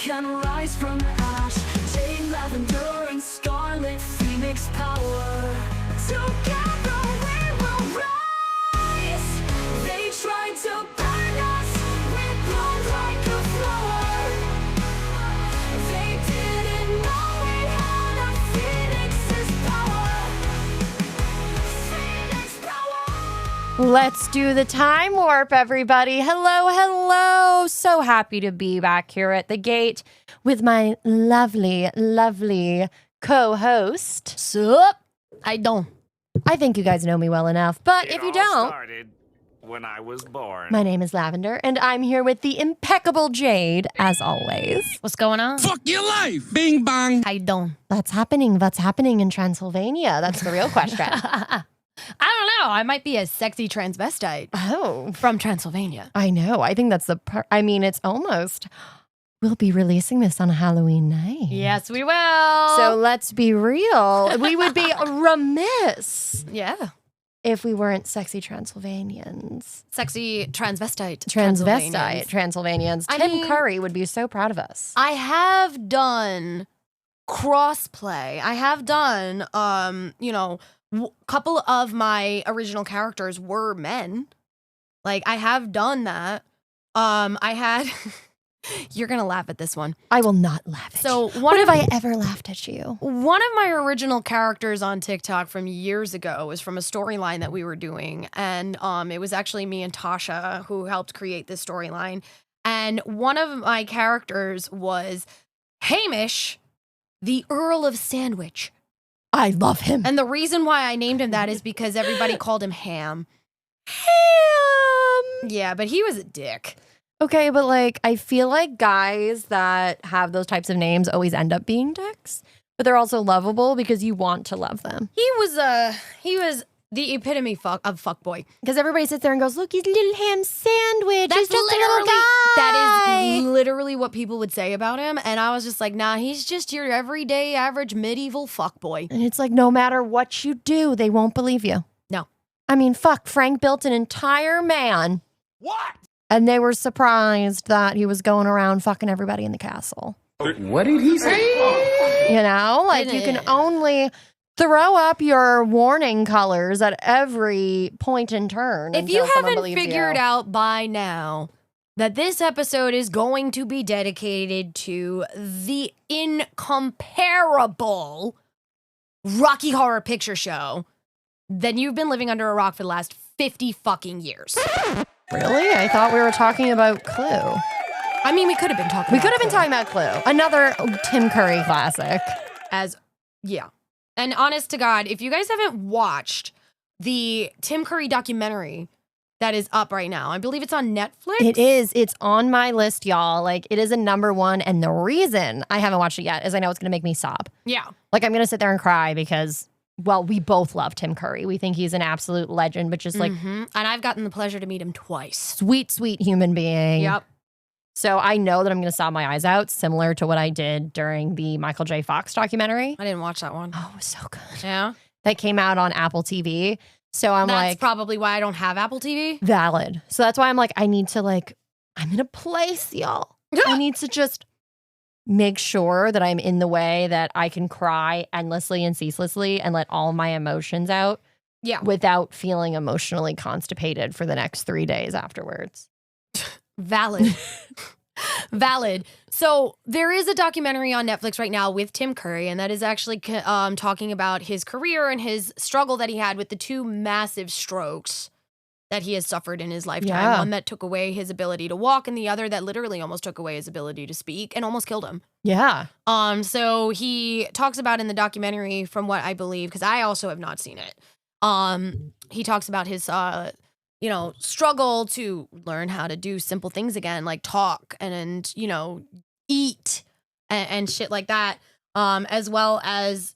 can rise from ash. Jade and Lavender and Scarlet Phoenix power. Together we will rise. They tried to burn us, we glowed like a flower. They didn't know we had a Phoenix's power. Phoenix power. Let's do the time warp, everybody. Hello, hello. So happy to be back here at the gate with my lovely, lovely co-host. Sup? I don't. I think you guys know me well enough, but if you don't, started when I was born. my name is Lavender, and I'm here with the impeccable Jade, as always. What's going on? Fuck your life. Bing bong. I don't. What's happening in Transylvania? That's the real question. I don't know. I might be a sexy transvestite Oh, from Transylvania. I know. I think that's it's almost. We'll be releasing this on Halloween night. Yes, we will. So let's be real. We would be remiss yeah. if we weren't sexy Transylvanians. Sexy transvestite. Transvestite Transylvanians. I Tim mean- Curry would be so proud of us. I have done crossplay. I have done, couple of my original characters were men. Like, I have done that. I had... You're going to laugh at this one. I will not laugh at So you. one When of have I ever laughed at you? One of my original characters on TikTok from years ago was from a storyline that we were doing. And it was actually me and Tasha who helped create this storyline. And one of my characters was Hamish, the Earl of Sandwich. I love him. And the reason why I named him that is because everybody called him Ham. Ham. Yeah, but he was a dick. Okay, but like, I feel like guys that have those types of names always end up being dicks, but they're also lovable because you want to love them. He was the epitome of fuckboy. Because everybody sits there and goes, look, he's a little ham sandwich. He's just a little guy. That is literally what people would say about him. And I was just like, nah, he's just your everyday average medieval fuckboy. And it's like, no matter what you do, they won't believe you. No. I mean, fuck, Frank built an entire man. What? And they were surprised that he was going around fucking everybody in the castle. What did he say? You know, like you can only throw up your warning colors at every point and turn. If you until someone haven't believes figured you. out by now that this episode is going to be dedicated to the incomparable Rocky Horror Picture Show, then you've been living under a rock for the last 50 fucking years. Really? I thought we were talking about Clue. I mean, we could have been talking We about could have been Clue. talking about Clue. Another Tim Curry classic. Yeah. And honest to God, if you guys haven't watched the Tim Curry documentary that is up right now, I believe it's on Netflix. It is. It's on my list, y'all. Like, it is a number one. And the reason I haven't watched it yet is I know it's going to make me sob. Yeah. Like, I'm going to sit there and cry because, well, we both love Tim Curry. We think he's an absolute legend, but just like And I've gotten the pleasure to meet him twice. sweet, sweet human being. Yep. So I know that I'm going to sob my eyes out, similar to what I did during the Michael J. Fox documentary. I didn't watch that one. Oh, it was so good. Yeah. That came out on Apple TV. So I'm That's like, probably why I don't have Apple TV. valid. So that's why I'm like, I need to I'm in a place, y'all. I need to just make sure that I'm in the way that I can cry endlessly and ceaselessly and let all my emotions out. Yeah. Without feeling emotionally constipated for the next 3 days afterwards. Valid. Valid. So there is a documentary on Netflix right now with Tim Curry, and that is actually talking about his career and his struggle that he had with the two massive strokes that he has suffered in his lifetime. Yeah. One that took away his ability to walk, and the other that literally almost took away his ability to speak and almost killed him. Yeah. So he talks about in the documentary, from what I believe, because I also have not seen it. He talks about his struggle to learn how to do simple things again, like talk and eat and shit like that, as well as,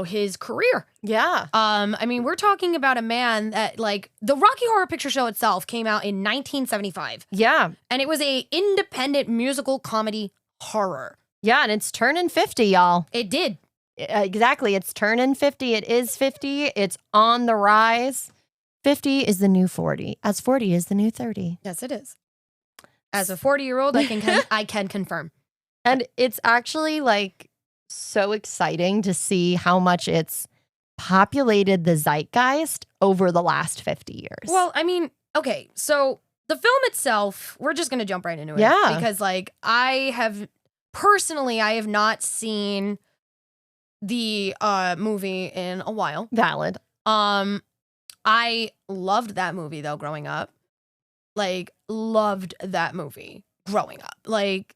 his career. Yeah. I mean, we're talking about a man that, like, the Rocky Horror Picture Show itself came out in 1975. Yeah. And it was a independent musical comedy horror. Yeah. And it's turning 50, y'all. It did. Exactly. It's turning 50. It is 50. It's on the rise. 50 is the new 40, as 40 is the new 30. Yes, it is. As a 40-year-old, I can confirm. And it's actually like so exciting to see how much it's populated the zeitgeist over the last 50 years. Well, I mean, okay, so the film itself, we're just gonna jump right into it. Yeah. Because like I have not seen the movie in a while. valid. I loved that movie though growing up. Like loved that movie growing up. Like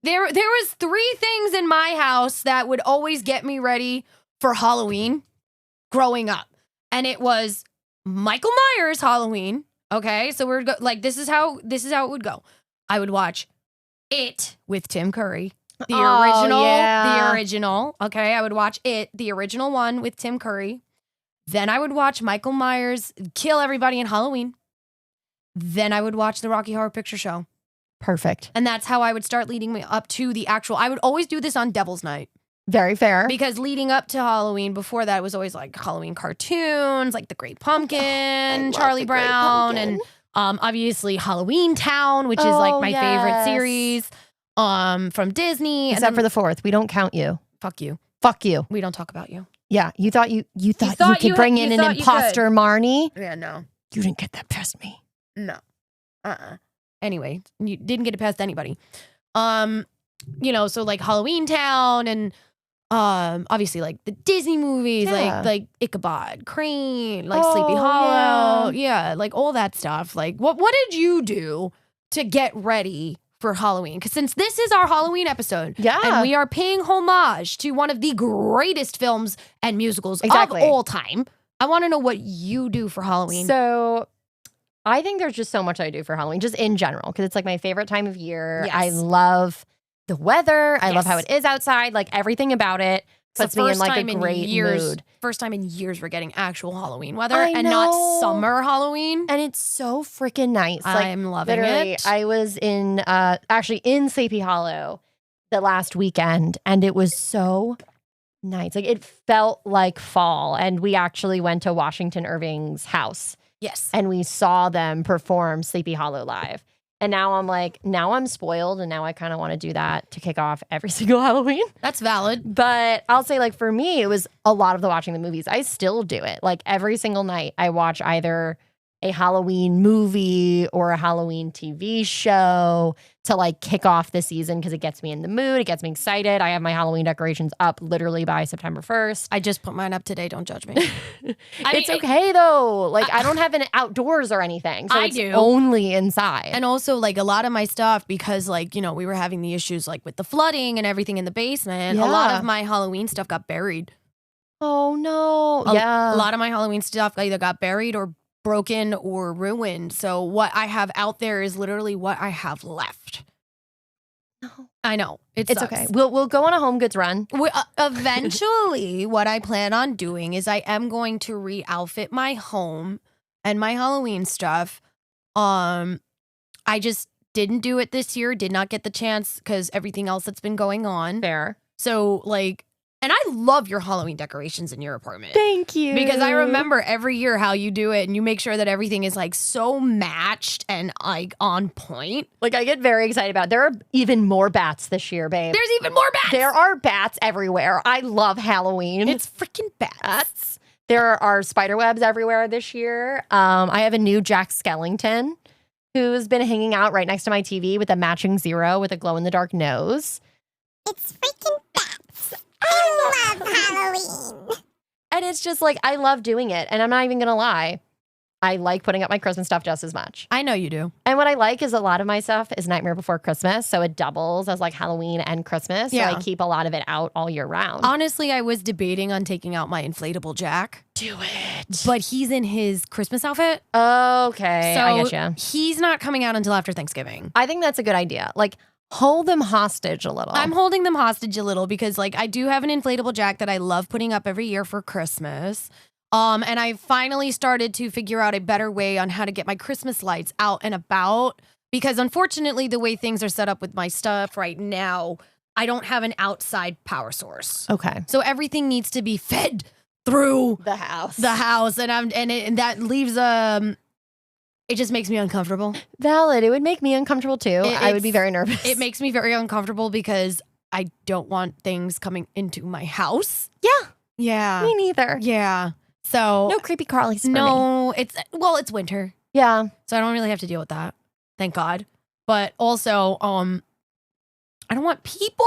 there was 3 things in my house that would always get me ready for Halloween growing up. And it was Michael Myers Halloween. Okay? So we're like this is how it would go. I would watch It with Tim Curry. The Oh, original, yeah. the original. Okay, I would watch It, the original one with Tim Curry. Then I would watch Michael Myers kill everybody in Halloween. Then I would watch the Rocky Horror Picture Show. Perfect. And that's how I would start leading me up to the actual. I would always do this on Devil's Night Very fair. because leading up to Halloween, before that, it was always like Halloween cartoons, like The Great Pumpkin, love Charlie The Great Brown, Pumpkin. and obviously Halloween Town, which is like Oh, my yes. favorite series from Disney. Except and for then, the 4th. We don't count you. fuck you. Fuck you. We don't talk about you. Yeah. You thought you thought thought you you- could bring you in an thought you imposter, Marnie. Yeah, no. You didn't get that past me. No. Anyway, you didn't get it past anybody. So like Halloween Town and obviously like the Disney movies, Yeah. like Ichabod Crane, like Oh, Sleepy Hollow. Yeah, like all that stuff. Like what did you do to get ready for Halloween? Because since this is our Halloween episode, Yeah. and we are paying homage to one of the greatest films and musicals Exactly. of all time, I want to know what you do for Halloween. So I think there's just so much I do for Halloween, just in general, because it's like my favorite time of year. Yes. I love the weather. I love Yes. how it is outside. Like everything about it It's the puts me in first like a time in great years, mood. First time in years we're getting actual Halloween weather I and not know. summer Halloween. And it's so freaking nice. Like I'm loving literally, it. I was in actually in Sleepy Hollow the last weekend, and it was so nice. Like it felt like fall. And we actually went to Washington Irving's house Yes. and we saw them perform Sleepy Hollow live. And now I'm spoiled, and now I kind of want to do that to kick off every single Halloween. That's valid. But I'll say, like, for me, it was a lot of the watching the movies. I still do it. Like, every single night, I watch either a Halloween movie or a Halloween TV show to, like, kick off the season because it gets me in the mood. It gets me excited. I have my Halloween decorations up literally by September 1st. I just put mine up today. Don't judge me. It's okay, though. Like, I don't have an outdoors or anything. So I it's do. only inside. And also, like, a lot of my stuff, because, like, we were having the issues, like, with the flooding and everything in the basement. A lot Yeah. of my Halloween stuff got buried. Oh, no. A lot of my Halloween stuff either got buried or broken or ruined. So what I have out there is literally what I have left. No. I know. It's sucks. okay. We'll go on a home goods run. Eventually, what I plan on doing is I am going to re-outfit my home and my Halloween stuff. I just didn't do it this year. Did not get the chance because everything else that's been going on. Fair. So, like, and I love your Halloween decorations in your apartment. Thank you. Because I remember every year how you do it and you make sure that everything is like so matched and like on point. Like, I get very excited about it. There are even more bats this year, babe. There's even more bats. There are bats everywhere. I love Halloween. It's freaking bats. There are spider webs everywhere this year. I have a new Jack Skellington who's been hanging out right next to my TV with a matching zero with a glow-in-the-dark nose. It's freaking bats. I love Halloween. And it's just like, I love doing it. And I'm not even going to lie. I like putting up my Christmas stuff just as much. I know you do. And what I like is a lot of my stuff is Nightmare Before Christmas. So it doubles as like Halloween and Christmas. Yeah. So I keep a lot of it out all year round. Honestly, I was debating on taking out my inflatable Jack, Do it. but he's in his Christmas outfit. Okay. So I get you. he's not coming out until after Thanksgiving. I think that's a good idea. Like, hold them hostage a little. I'm holding them hostage a little because like I do have an inflatable Jack that I love putting up every year for Christmas. And I finally started to figure out a better way on how to get my Christmas lights out and about because unfortunately the way things are set up with my stuff right now, I don't have an outside power source. Okay. So everything needs to be fed through The house. the house and that leaves It just makes me uncomfortable. Valid. It would make me uncomfortable too. I would be very nervous. It makes me very uncomfortable because I don't want things coming into my house. Yeah. Yeah. Me neither. Yeah. So No creepy crawlies for me. no, it's winter. Yeah. So I don't really have to deal with that. Thank God. But also, I don't want people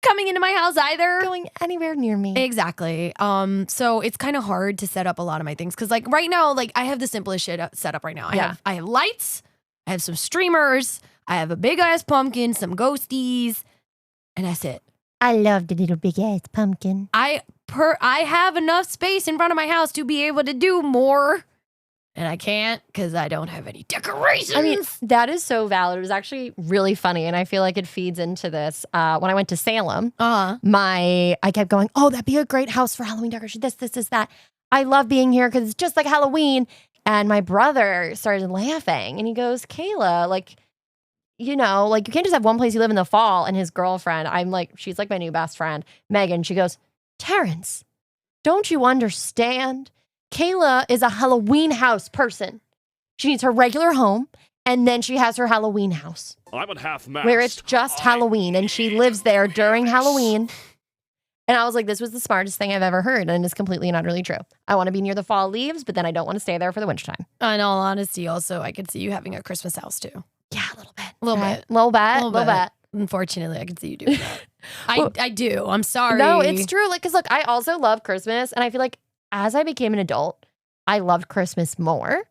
coming into my house either. Going anywhere near me. Exactly. So it's kind of hard to set up a lot of my things because, like, right now, like I have the simplest shit set up right now. I have lights, I have some streamers, I have a big ass pumpkin, some ghosties, and that's it. I love the little big ass pumpkin. I have enough space in front of my house to be able to do more, and I can't because I don't have any decorations. I mean, that is so valid. It was actually really funny, and I feel like it feeds into this. When I went to Salem, I kept going, oh, that'd be a great house for Halloween decoration. This, that. I love being here because it's just like Halloween. And my brother started laughing, and he goes, Kayla, like, you know, like you can't just have one place you live in the fall. And his girlfriend, she's like my new best friend, Megan. She goes, Terrence, don't you understand? Kayla is a Halloween house person. She needs her regular home, and then she has her Halloween house. I'm at half mast. Where it's just Halloween, and she lives there during Halloween. And I was like, this was the smartest thing I've ever heard, and it's completely and utterly true. I want to be near the fall leaves, but then I don't want to stay there for the wintertime. In all honesty, also, I could see you having a Christmas house too. Yeah, a little bit. Little bit. Unfortunately, I could see you doing that. I do. I'm sorry. No, it's true. Like, because look, I also love Christmas, and I feel like as I became an adult, I loved Christmas more.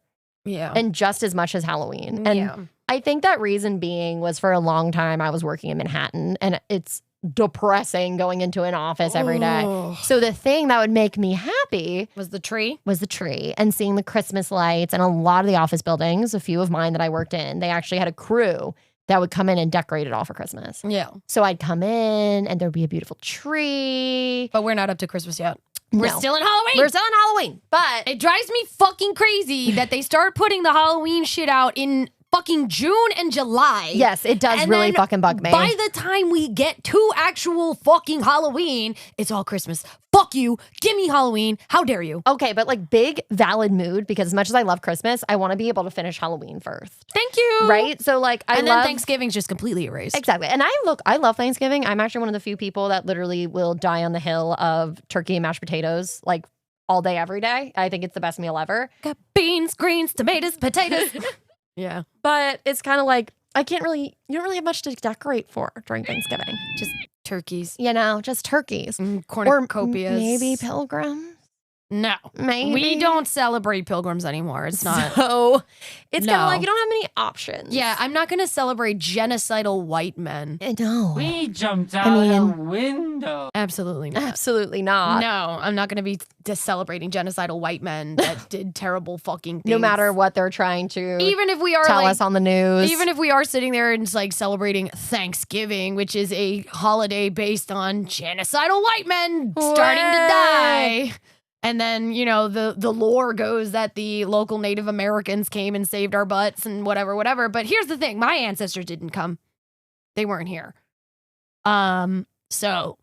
Yeah. And just as much as Halloween. And yeah. I think that reason being was for a long time I was working in Manhattan, and it's depressing going into an office every day. Oh. So the thing that would make me happy Was the tree? was the tree and seeing the Christmas lights. And a lot of the office buildings, a few of mine that I worked in, they actually had a crew that would come in and decorate it all for Christmas. Yeah. So I'd come in and there'd be a beautiful tree. But we're not up to Christmas yet. We're No. still in Halloween. We're still in Halloween, but It drives me fucking crazy that they start putting the Halloween shit out in fucking June and July. yes, it does And really then fucking bug me. By the time we get to actual fucking Halloween, it's all Christmas. Fuck you. Give me Halloween. How dare you? Okay, but like big valid mood, because as much as I love Christmas, I want to be able to finish Halloween first. Thank you. Right? So like I And love then Thanksgiving's just completely erased. Exactly. And I love Thanksgiving. I'm actually one of the few people that literally will die on the hill of turkey and mashed potatoes like all day, every day. I think it's the best meal ever. Got beans, greens, tomatoes, potatoes. Yeah. But it's kind of like you don't really have much to decorate for during Thanksgiving. Just turkeys. You know, just turkeys. Cornucopias. Maybe pilgrims. No. Maybe. We don't celebrate pilgrims anymore. It's not. So it's kind No. of like you don't have many options. Yeah, I'm not going to celebrate genocidal white men. No. We jumped out I a mean- window. Absolutely not. Absolutely not. No, I'm not going to be just celebrating genocidal white men that did terrible fucking things. No matter what they're trying to Even if we are tell like, us on the news. even if we are sitting there and like celebrating Thanksgiving, which is a holiday based on genocidal white men starting to die. And then, you know, the lore goes that the local Native Americans came and saved our butts and whatever. But here's the thing. My ancestors didn't come. They weren't here. So,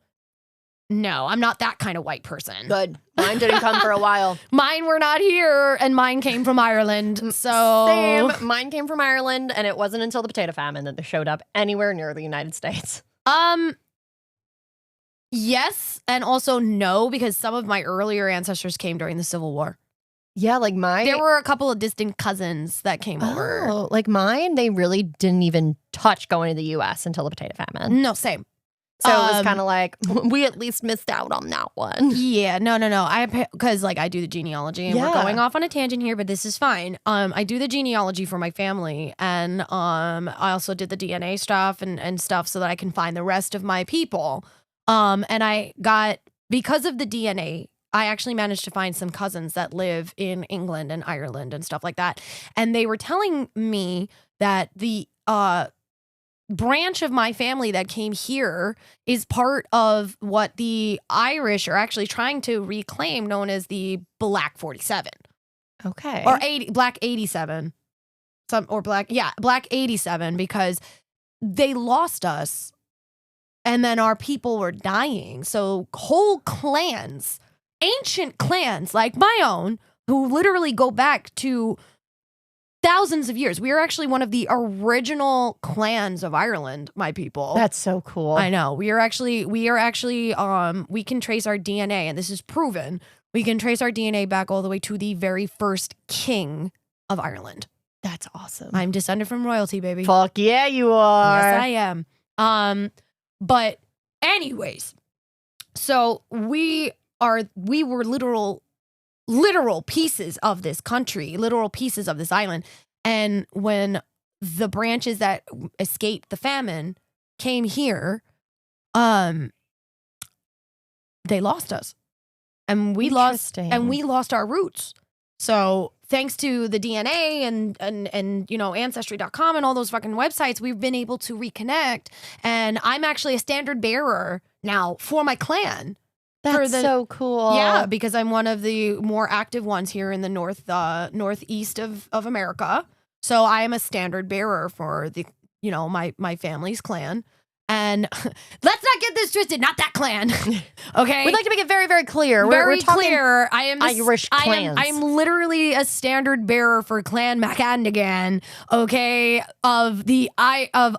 no, I'm not that kind of white person. Good. Mine didn't come for a while. Mine were not here, and mine came from Ireland. So Same. Mine came from Ireland, and it wasn't until the potato famine that they showed up anywhere near the United States. Yes, and also no, because some of my earlier ancestors came during the Civil War. Yeah, like mine. There were a couple of distant cousins that came over. Oh, like mine, they really didn't even touch going to the U.S. until the potato famine. No, same. So it was kind of like, we at least missed out on that one. Yeah, no. Because like I do the genealogy, and we're Yeah. going off on a tangent here, but this is fine. I do the genealogy for my family, and I also did the DNA stuff and stuff so that I can find the rest of my people. And I got, because of the DNA, I actually managed to find some cousins that live in England and Ireland and stuff like that. And they were telling me that the branch of my family that came here is part of what the Irish are actually trying to reclaim, known as the Black 47 Okay. or Black 87. Black 87, because they lost us. And then our people were dying. So whole clans, ancient clans like my own, who literally go back to thousands of years. We are actually one of the original clans of Ireland, my people. That's so cool. I know. We can trace our DNA, and this is proven. We can trace our DNA back all the way to the very first king of Ireland. That's awesome. I'm descended from royalty, baby. Fuck yeah, you are. Yes, I am. But anyways, so we were literal pieces of this country, literal pieces of this island. And when the branches that escaped the famine came here, they lost us. And we lost our roots. So thanks to the DNA and ancestry.com and all those fucking websites, we've been able to reconnect. And I'm actually a standard bearer now for my clan. That's so cool. Yeah, because I'm one of the more active ones here in the northeast of America. So I am a standard bearer for the my family's clan. And let's not get this twisted, not that clan. Okay? We'd like to make it very, very clear. Very we're talking clear. I am Irish clans. I am literally a standard bearer for Clan MacAndigan, okay, of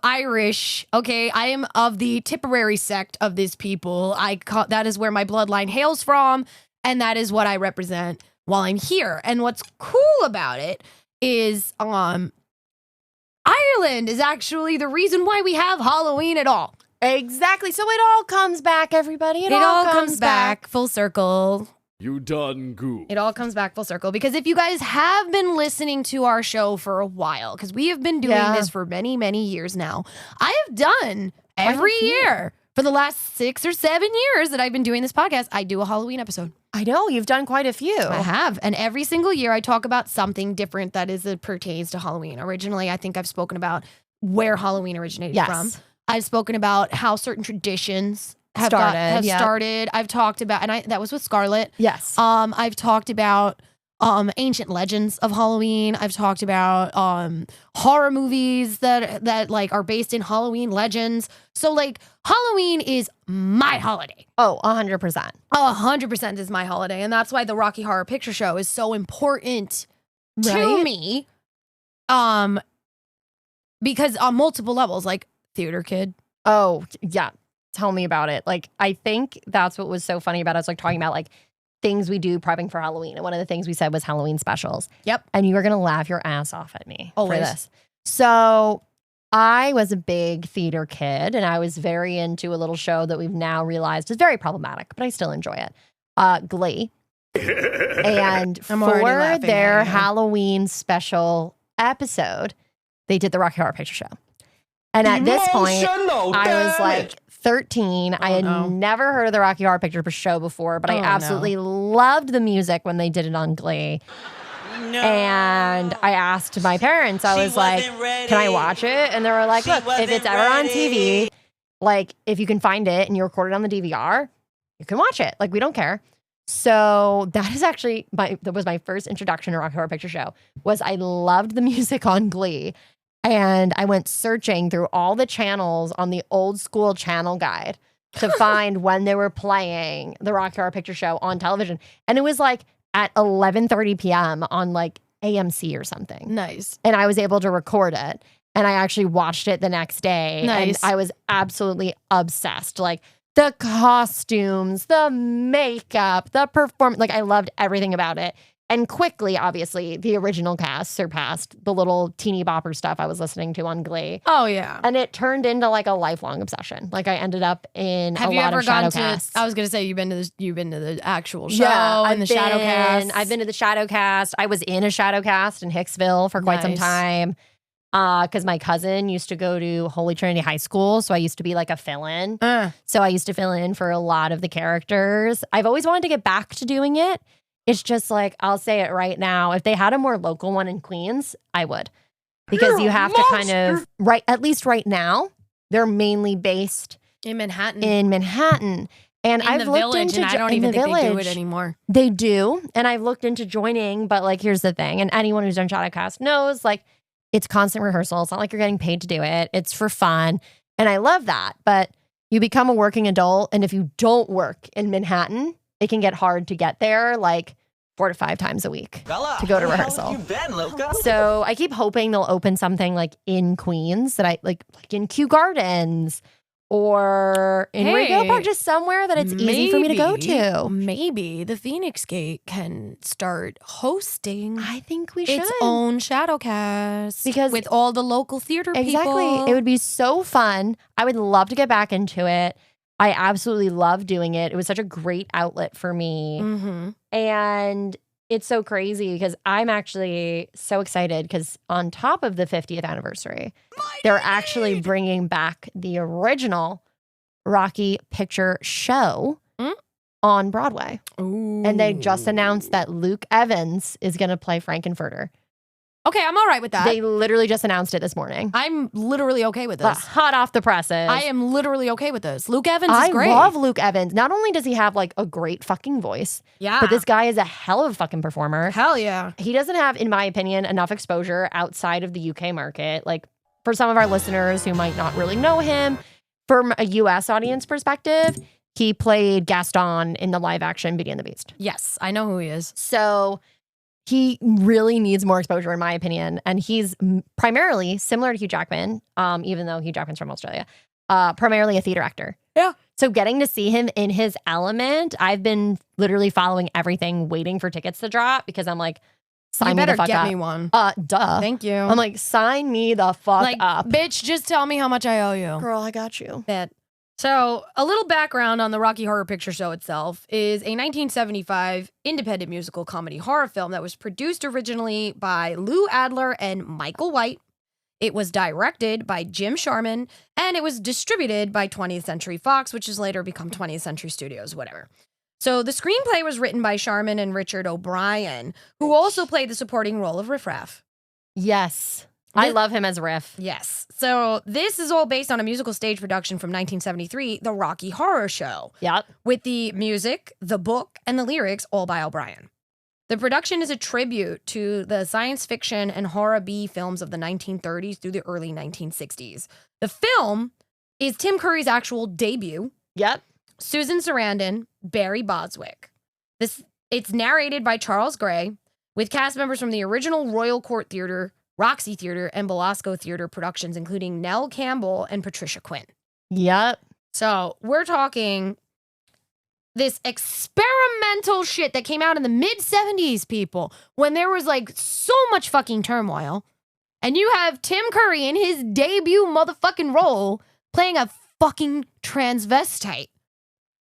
Irish, okay? I am of the Tipperary sect of this people. That is where my bloodline hails from, and that is what I represent while I'm here. And what's cool about it is Ireland is actually the reason why we have Halloween at all. Exactly. So it all comes back, everybody. It all comes back full circle. You done goof. It all comes back full circle. Because if you guys have been listening to our show for a while, because we have been doing this for many, many years now, I have done every year for the last 6 or 7 years that I've been doing this podcast, I do a Halloween episode. I know, you've done quite a few. I have. And every single year I talk about something different that pertains to Halloween. Originally, I think I've spoken about where Halloween originated from. I've spoken about how certain traditions have started. I've talked about, and that was with Scarlett. Yes. I've talked about ancient legends of Halloween. I've talked about horror movies that like are based in Halloween legends. So like Halloween is my holiday. Oh, 100%. 100% is my holiday. And that's why the Rocky Horror Picture Show is so important to me. Because on multiple levels, like theater kid. Oh, yeah. Tell me about it. Like, I think that's what was so funny about us, like talking about like things we do prepping for Halloween. And one of the things we said was Halloween specials. Yep. And you were going to laugh your ass off at me Always. for this. So I was a big theater kid and I was very into a little show that we've now realized is very problematic, but I still enjoy it. Glee. And for their Halloween special episode, they did the Rocky Horror Picture Show. And at this point, I was like 13. I had never heard of the Rocky Horror Picture Show before, but I absolutely loved the music when they did it on Glee. No. And I asked my parents, I was like, can I watch it? And they were like, look, if it's ever on TV, like if you can find it and you record it on the DVR, you can watch it. Like, we don't care. So that is actually that was my first introduction to Rocky Horror Picture Show, was I loved the music on Glee. And I went searching through all the channels on the old school channel guide to find when they were playing the Rocky Horror Picture Show on television. And it was like at 11:30 p.m. on like AMC or something. Nice. And I was able to record it. And I actually watched it the next day. Nice. And I was absolutely obsessed. Like the costumes, the makeup, the performance. Like I loved everything about it. And quickly, obviously, the original cast surpassed the little teeny bopper stuff I was listening to on Glee. Oh, yeah. And it turned into like a lifelong obsession. Like I ended up in a lot of shadowcasts. I was going to say, you've been to the actual show and the shadowcast. I've been to the shadowcast. I was in a shadowcast in Hicksville for quite some time. Because my cousin used to go to Holy Trinity High School. So I used to be like a fill-in. So I used to fill in for a lot of the characters. I've always wanted to get back to doing it. It's just like, I'll say it right now. If they had a more local one in Queens, I would. Because you have to kind of, at least right now, they're mainly based in Manhattan. And I've looked into and I don't even think they do it anymore. They do. And I've looked into joining, but like, here's the thing. And anyone who's done Shadowcast knows, like, it's constant rehearsal. It's not like you're getting paid to do it. It's for fun. And I love that. But you become a working adult. And if you don't work in Manhattan, it can get hard to get there, like 4 to 5 times a week to go to rehearsal. You been, Loca? So I keep hoping they'll open something like in Queens that I like in Kew Gardens or in Regal Park, just somewhere that it's easy for me to go to. Maybe the Feinics Gate can start hosting I think we should. its own Shadowcast Because- with all the local theater Exactly. people. It would be so fun. I would love to get back into it. I absolutely love doing it. It was such a great outlet for me. Mm-hmm. And it's so crazy because I'm actually so excited because on top of the 50th anniversary, they're actually bringing back the original Rocky Picture Show on Broadway. And they just announced that Luke Evans is going to play Frankenfurter. Okay, I'm all right with that. They literally just announced it this morning. I'm literally okay with this. Hot off the presses. I am literally okay with this. Luke Evans is I great. love Luke Evans. Not only does he have like a great fucking voice, Yeah. but this guy is a hell of a fucking performer. Hell yeah. He doesn't have, in my opinion, enough exposure outside of the UK market. Like for some of our listeners who might not really know him, from a US audience perspective, he played Gaston in the live action Beauty and the Beast. Yes, I know who he is. So he really needs more exposure, in my opinion. And he's primarily similar to Hugh Jackman, even though Hugh Jackman's from Australia, primarily a theater actor. Yeah. So getting to see him in his element, I've been literally following everything, waiting for tickets to drop because I'm like, sign You me the better fuck get up. me one. Duh. Thank you. I'm like, sign me the fuck like, up. bitch, just tell me how much I owe you. Girl, I got you. That. So, a little background on the Rocky Horror Picture Show itself is a 1975 independent musical comedy horror film that was produced originally by Lou Adler and Michael White. It was directed by Jim Sharman, and it was distributed by 20th Century Fox, which has later become 20th Century Studios, whatever. So, the screenplay was written by Sharman and Richard O'Brien, who also played the supporting role of Riff Raff. Yes. I love him as Riff. Yes. So this is all based on a musical stage production from 1973, The Rocky Horror Show, Yep. with the music, the book, and the lyrics all by O'Brien. The production is a tribute to the science fiction and horror B films of the 1930s through the early 1960s. The film is Tim Curry's actual debut, Yep. Susan Sarandon, Barry Boswick. It's narrated by Charles Gray, with cast members from the original Royal Court Theatre, Roxy Theatre, and Belasco Theatre productions, including Nell Campbell and Patricia Quinn. Yep. So we're talking this experimental shit that came out in the mid-70s, people, when there was like so much fucking turmoil. And you have Tim Curry in his debut motherfucking role playing a fucking transvestite.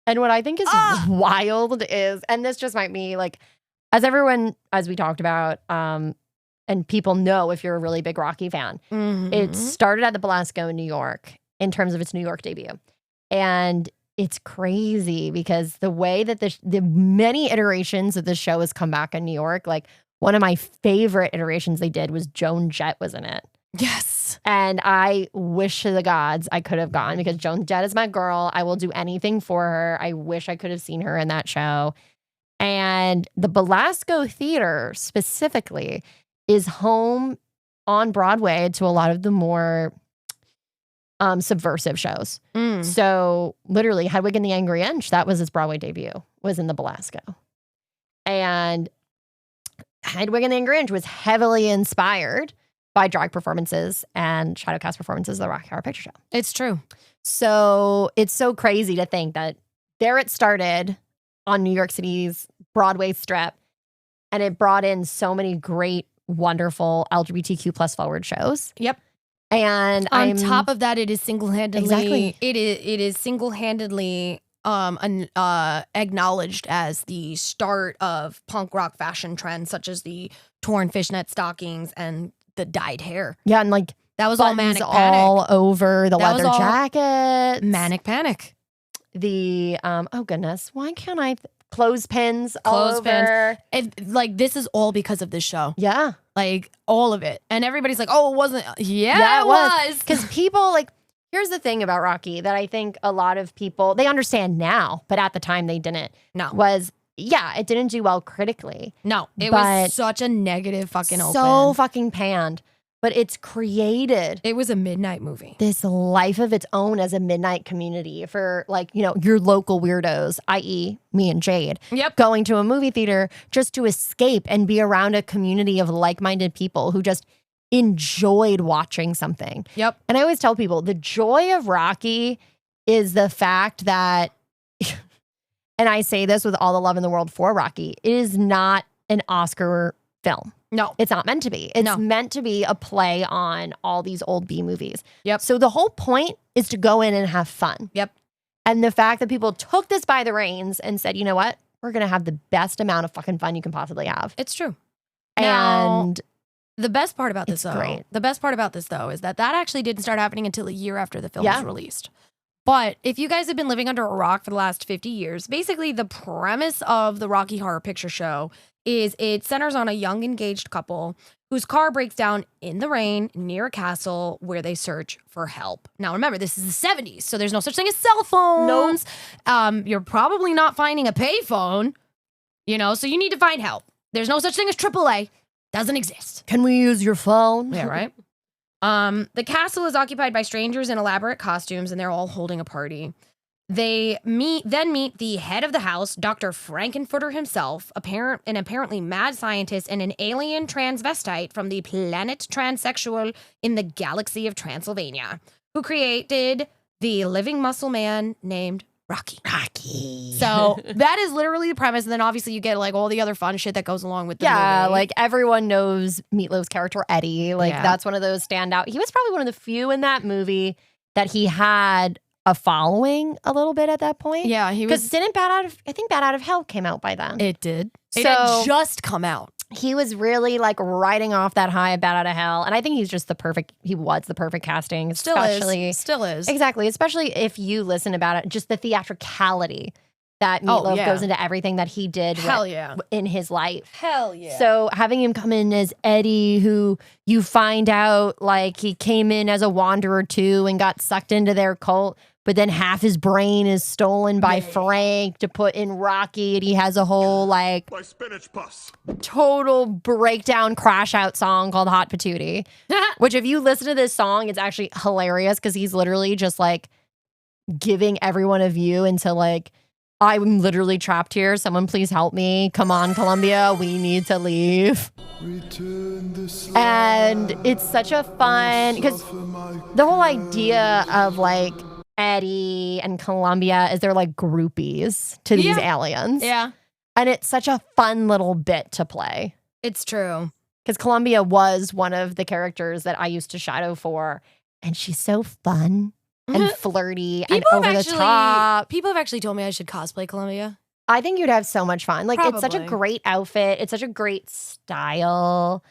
And what I think is wild is, and this just might be like, as we talked about, and people know if you're a really big Rocky fan, it started at the Belasco in New York in terms of its New York debut. And it's crazy because the way that the many iterations of the show has come back in New York, like one of my favorite iterations they did was Joan Jett was in it. Yes. And I wish to the gods I could have gone because Joan Jett is my girl. I will do anything for her. I wish I could have seen her in that show. And the Belasco Theater specifically is home on Broadway to a lot of the more subversive shows. So literally Hedwig and the Angry Inch, that was its Broadway debut, was in the Belasco. And Hedwig and the Angry Inch was heavily inspired by drag performances and shadowcast performances of the Rocky Horror Picture Show. It's true. So it's so crazy to think that there it started on New York City's Broadway strip, and it brought in so many great, wonderful LGBTQ plus forward shows. Yep. And On top of that, it is single-handedly Exactly. it is single-handedly acknowledged as the start of punk rock fashion trends such as the torn fishnet stockings and the dyed hair. yeah, and like That was all buttons Manic Panic. all over the That was leather all jackets. Manic Panic. The oh goodness, why can't I clothespins all Clothespins. over? Like this is all because of this show. Yeah. Like all of it. And everybody's like, "Oh, it wasn't." Yeah, it was. Because people like, here's the thing about Rocky that I think a lot of people, they understand now, but at the time they didn't, No. was, yeah, it didn't do well critically. No, it But was such a negative fucking open. So fucking panned. but it's created It was a midnight movie. this life of its own as a midnight community for like, your local weirdos, i.e. me and Jade, Yep. going to a movie theater just to escape and be around a community of like-minded people who just enjoyed watching something. Yep. And I always tell people the joy of Rocky is the fact that, and I say this with all the love in the world for Rocky, it is not an Oscar film. No. It's not meant to be. It's No. meant to be a play on all these old B movies. Yep. So the whole point is to go in and have fun. Yep. And the fact that people took this by the reins and said, you know what? We're going to have the best amount of fucking fun you can possibly have. It's true. Now, And the best part about this, It's though, great. the best part about this, though, is that actually didn't start happening until a year after the film Yeah. was released. But if you guys have been living under a rock for the last 50 years, basically the premise of the Rocky Horror Picture Show is it centers on a young engaged couple whose car breaks down in the rain near a castle where they search for help. Now, remember, this is the 70s, so there's no such thing as cell phones. You're probably not finding a payphone, so you need to find help. There's no such thing as AAA. Doesn't exist. can we use your phone? Yeah, right? The castle is occupied by strangers in elaborate costumes, and they're all holding a party. They meet the head of the house, Dr. Frankenfurter himself, an apparently mad scientist and an alien transvestite from the planet Transsexual in the galaxy of Transylvania, who created the living muscle man named Rocky. So that is literally the premise. And then obviously you get like all the other fun shit that goes along with the movie. Like everyone knows Meatloaf's character Eddie. Like Yeah. that's one of those standout. He was probably one of the few in that movie that he had a following a little bit at that point. Yeah, he Because was. didn't I think Bad Out of Hell came out by then. It did. It So- had just come out. He was really like riding off that high of Bad Out of Hell. And I think he was the perfect casting. Still especially, is. Still is. Exactly. Especially if you listen about it, just the theatricality that Meatloaf yeah. goes into everything that he did Hell yeah. in his life. Hell yeah. So having him come in as Eddie, who you find out like he came in as a wanderer too and got sucked into their cult, but then half his brain is stolen by Frank to put in Rocky, and he has a whole like My spinach pus. total breakdown crash out song called Hot Patootie. Which if you listen to this song, it's actually hilarious because he's literally just like giving everyone a view into like, I'm literally trapped here. Someone please help me. Come on, Columbia. We need to leave. And it's such a fun, because the whole idea of like Eddie and Columbia is they're like groupies to these aliens. Yeah, And it's such a fun little bit to play. it's true. Because Columbia was one of the characters that I used to shadow for. And she's so fun and flirty and over the top. People have actually told me I should cosplay Columbia. I think you'd have so much fun. Like, it's such a Probably. great outfit. It's such a great style.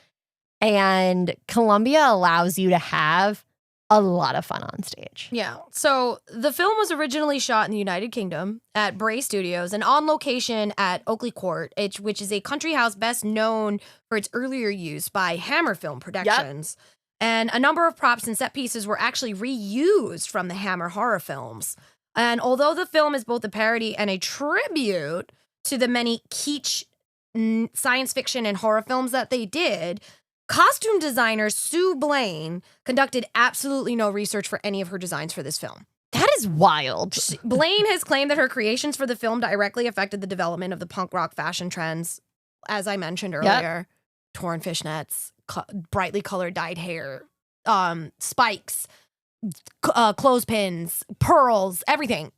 And Columbia allows you to have a lot of fun on stage. Yeah. So the film was originally shot in the United Kingdom at Bray Studios and on location at Oakley Court, which is a country house best known for its earlier use by Hammer Film Productions. And a number of props and set pieces were actually reused from the Hammer horror films. And although the film is both a parody and a tribute to the many kitsch science fiction and horror films that they did, costume designer Sue Blaine conducted absolutely no research for any of her designs for this film. That is wild. Blaine has claimed that her creations for the film directly affected the development of the punk rock fashion trends, as I mentioned earlier. Torn fishnets, brightly colored dyed hair, spikes, clothespins, pearls, everything,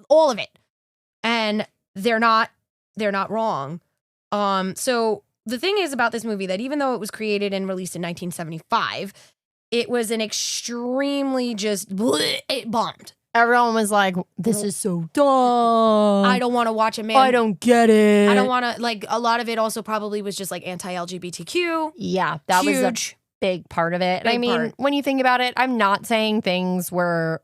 all of it. And they're not wrong. So the thing is about this movie that even though it was created and released in 1975, it was an extremely it bombed. Everyone was like, this is so dumb. I don't want to watch it, man. I don't get it. I don't want to, like, a lot of it also probably was just like anti-LGBTQ. Yeah, that was a Huge. big part of it. And I Big mean, part. when you think about it, I'm not saying things were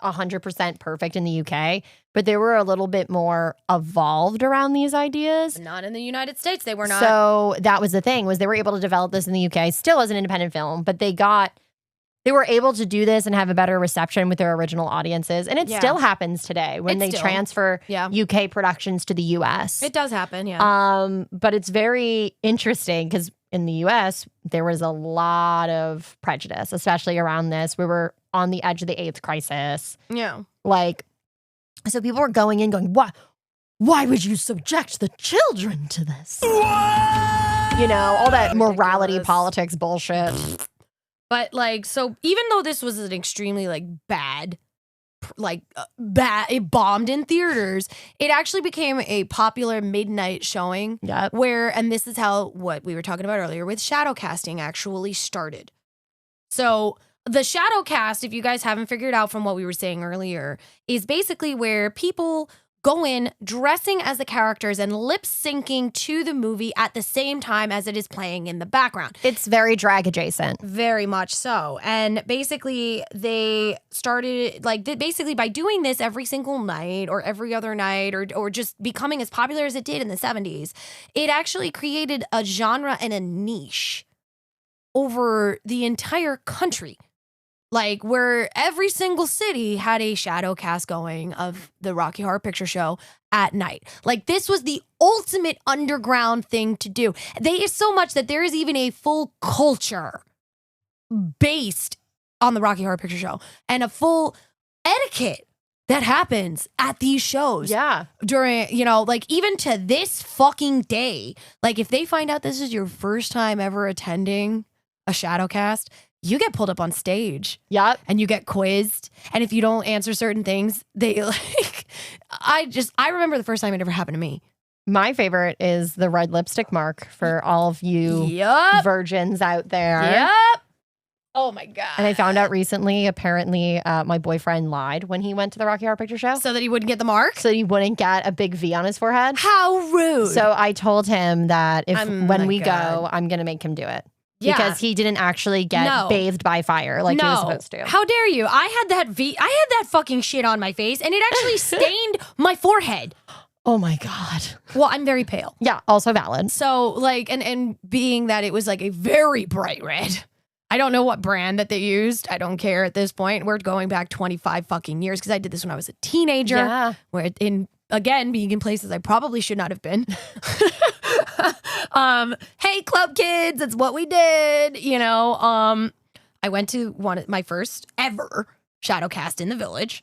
100% perfect in the UK, but they were a little bit more evolved around these ideas. Not in the United States. They were not. So that was the thing, was they were able to develop this in the UK, still as an independent film, but they were able to do this and have a better reception with their original audiences. And it Yeah. still happens today when It they still- transfer yeah. UK productions to the US. It does happen, yeah. But it's very interesting because in the US, there was a lot of prejudice, especially around this. We were on the edge of the AIDS crisis. Yeah. Like, so people were going in going, why would you subject the children to this? You know, all that morality Ridiculous. politics bullshit. But like, so even though this was an extremely like bad, it bombed in theaters, it actually became a popular midnight showing. Yep. And this is how what we were talking about earlier with shadow casting actually started. So the shadow cast, if you guys haven't figured out from what we were saying earlier, is basically where people go in dressing as the characters and lip syncing to the movie at the same time as it is playing in the background. It's very drag adjacent. Very much so. And basically they started basically by doing this every single night or every other night or just becoming as popular as it did in the 70s, it actually created a genre and a niche over the entire country. Like where every single city had a shadow cast going of the Rocky Horror Picture Show at night. Like this was the ultimate underground thing to do. They is so much that there is even a full culture based on the Rocky Horror Picture Show and a full etiquette that happens at these shows. Yeah. During, you know, like even to this fucking day, like if they find out this is your first time ever attending a shadow cast, you get pulled up on stage. Yep. And you get quizzed. And if you don't answer certain things, they like, I remember the first time it ever happened to me. My favorite is the red lipstick mark for all of you Yup. virgins out there. Yep. Oh my God. And I found out recently, apparently, my boyfriend lied when he went to the Rocky Horror Picture Show. So that he wouldn't get the mark? So he wouldn't get a big V on his forehead. How rude. So I told him that when my we God. go, I'm going to make him do it. Yeah. Because he didn't actually get bathed by fire like he was supposed to. How dare you? I had that fucking shit on my face and it actually stained my forehead. Oh my God. Well, I'm very pale. Yeah, also valid. So like, and being that it was like a very bright red. I don't know what brand that they used. I don't care at this point. We're going back 25 fucking years because I did this when I was a teenager. Yeah. Where again, being in places I probably should not have been. Hey, club kids, that's what we did. You know, I went to my first ever shadow cast in the village.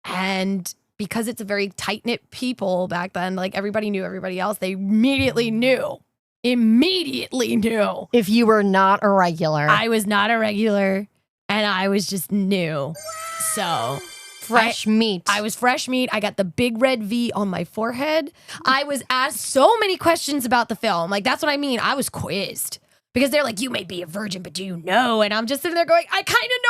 And because it's a very tight-knit people back then, like everybody knew everybody else, they immediately knew. If you were not a regular. I was not a regular and I was just new. So fresh meat. I was fresh meat. I got the big red V on my forehead. I was asked so many questions about the film. Like, that's what I mean. I was quizzed because they're like, you may be a virgin, but do you know? And I'm just sitting there going, I kind of know.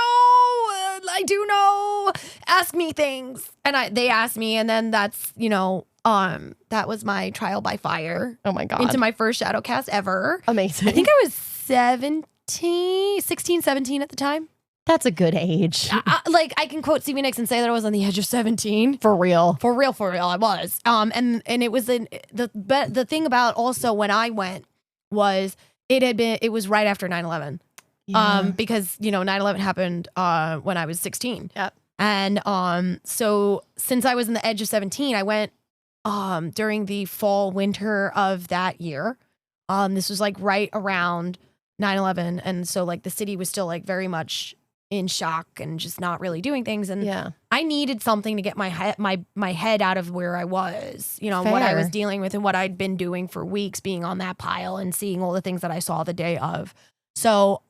I do know. Ask me things. And they asked me. And then that's, you know, that was my trial by fire. Oh my God. Into my first shadow cast ever. Amazing. I think I was 16, 17 at the time. That's a good age. I can quote Stevie Nicks and say that I was on the edge of 17. For real. For real, I was. And it was the thing about also when I went was it was right after 9/11. Yeah. Because, you know, 9/11 happened when I was 16. Yep. And so since I was in the edge of 17, I went during the fall winter of that year. This was like right around 9/11, and so like the city was still like very much in shock and just not really doing things. And Yeah. I needed something to get my head out of where I was, you know, what I was Fair. dealing with and what I'd been doing for weeks, being on that pile and seeing all the things that I saw the day of. So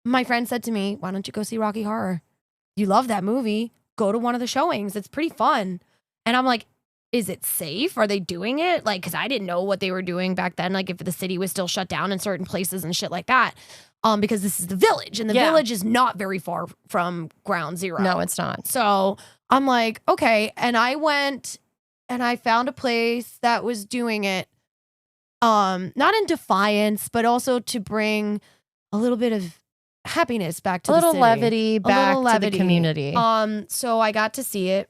my friend said to me, why don't you go see Rocky Horror? You love that movie. Go to one of the showings. It's pretty fun. And I'm like, is it safe? Are they doing it? Like, because I didn't know what they were doing back then. Like, if the city was still shut down in certain places and shit like that. Because this is the village, and the village is not very far from Ground Zero. No, it's not. So I'm like, okay. And I went and I found a place that was doing it, not in defiance, but also to bring a little bit of happiness back to A little the city. levity back to the community. So I got to see it.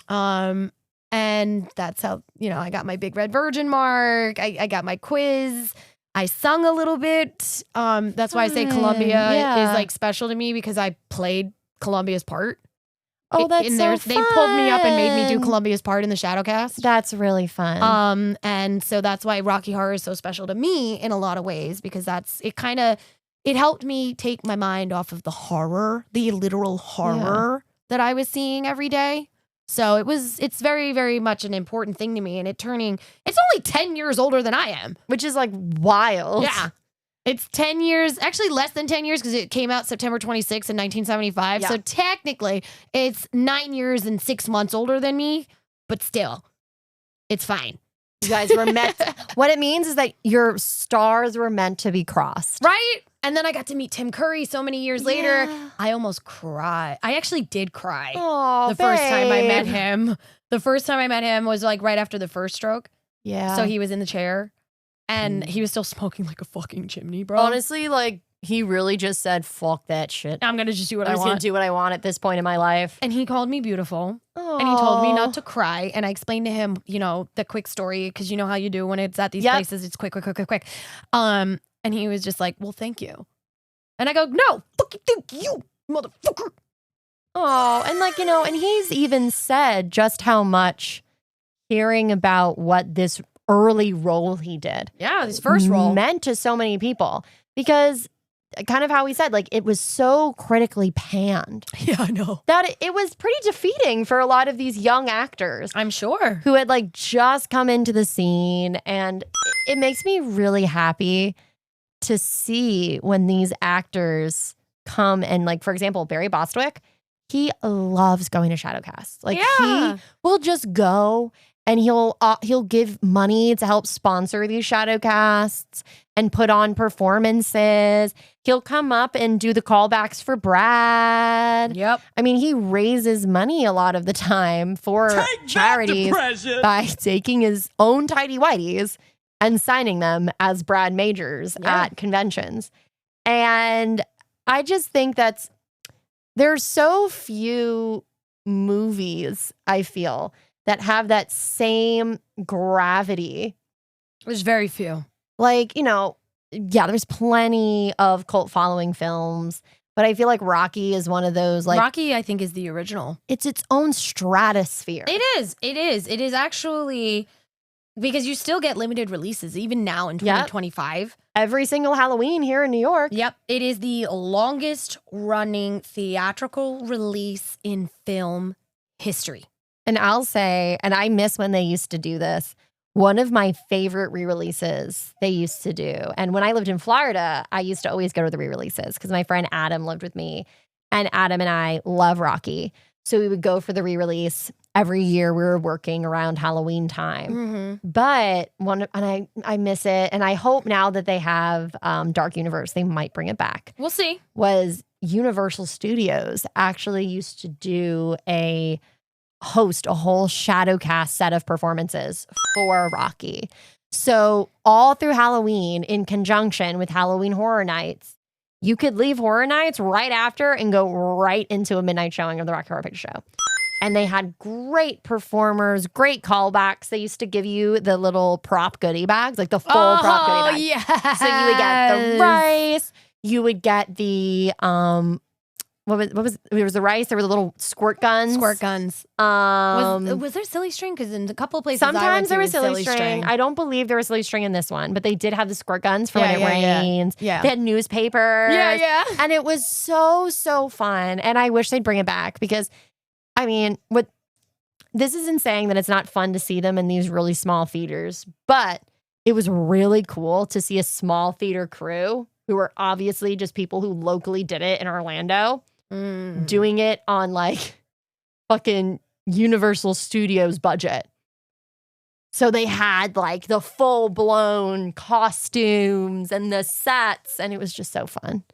And that's how, you know, I got my big red virgin mark. I got my quiz. I sung a little bit. That's why I say Columbia is like special to me, because I played Columbia's part. Oh, that's in so there. They pulled me up and made me do fun. Columbia's part in the Shadowcast. That's really fun. And so that's why Rocky Horror is so special to me in a lot of ways, because it helped me take my mind off of the horror, the literal horror that I was seeing every day. So it's very, very much an important thing to me. And it's only 10 years older than I am. Which is like wild. Yeah. It's 10 years, actually less than 10 years, because it came out September 26 in 1975. Yeah. So technically, it's 9 years and 6 months older than me, but still, it's fine. You guys were meant. What it means is that your stars were meant to be crossed. Right? And then I got to meet Tim Curry so many years later. Yeah. I almost cried. I actually did cry Oh, the first time I met babe. him. The first time I met him was like right after the first stroke. Yeah. So he was in the chair and he was still smoking like a fucking chimney, bro. honestly, like, he really just said, fuck that shit. I'm going to just do what I'm I just going want. to do what I want at this point in my life. And he called me beautiful. And he told me not to cry. And I explained to him, the quick story, because you know how you do when it's at these Yep. places. It's quick. And he was just like, well, thank you. And I go, no, fucking thank you, motherfucker. Oh, and like, and he's even said just how much hearing about what this early role he did Yeah, his first role. meant to so many people, because kind of how he said, like, it was so critically panned Yeah, I know. that it was pretty defeating for a lot of these young actors I'm sure. who had like just come into the scene. And it makes me really happy to see when these actors come and, like, for example, Barry Bostwick, he loves going to Shadowcast. Like, Yeah. he will just go and he'll give money to help sponsor these Shadowcasts and put on performances. He'll come up and do the callbacks for Brad. Yep. I mean, he raises money a lot of the time for charities by taking his own tidy whities and signing them as Brad Majors Yeah. at conventions. And I just think there's so few movies, I feel, that have that same gravity. There's very few. Like, there's plenty of cult following films, but I feel like Rocky is one of those, like, Rocky, I think, is the original. it's its own stratosphere. It is. It is actually, because you still get limited releases even now in 2025. Every single Halloween here in New York. Yep. It is the longest running theatrical release in film history. And I'll say, and I miss when they used to do this, one of my favorite re-releases they used to do. And when I lived in Florida, I used to always go to the re-releases because my friend Adam lived with me. And Adam and I love Rocky. So we would go for the re-release. Every year we were working around Halloween time. Mm-hmm. But I miss it. And I hope now that they have Dark Universe, they might bring it back. We'll see. Was Universal Studios actually used to host a whole Shadowcast set of performances for Rocky. So all through Halloween, in conjunction with Halloween Horror Nights, you could leave Horror Nights right after and go right into a midnight showing of the Rocky Horror Picture Show. And they had great performers, great callbacks. They used to give you the little prop goodie bags, like the full prop goodie bag. Yeah. So you would get the rice, you would get the what was there was the rice, there were the little squirt guns. Squirt guns. Was there silly string? Because in a couple of places, I went Sometimes to, there it was silly string. I don't believe there was silly string in this one, but they did have the squirt guns for when it rains. Yeah. They had newspapers. Yeah. And it was so fun. And I wish they'd bring it back because, I mean, this isn't saying that it's not fun to see them in these really small theaters, but it was really cool to see a small theater crew who were obviously just people who locally did it in Orlando doing it on like fucking Universal Studios budget. So they had like the full blown costumes and the sets, and it was just so fun.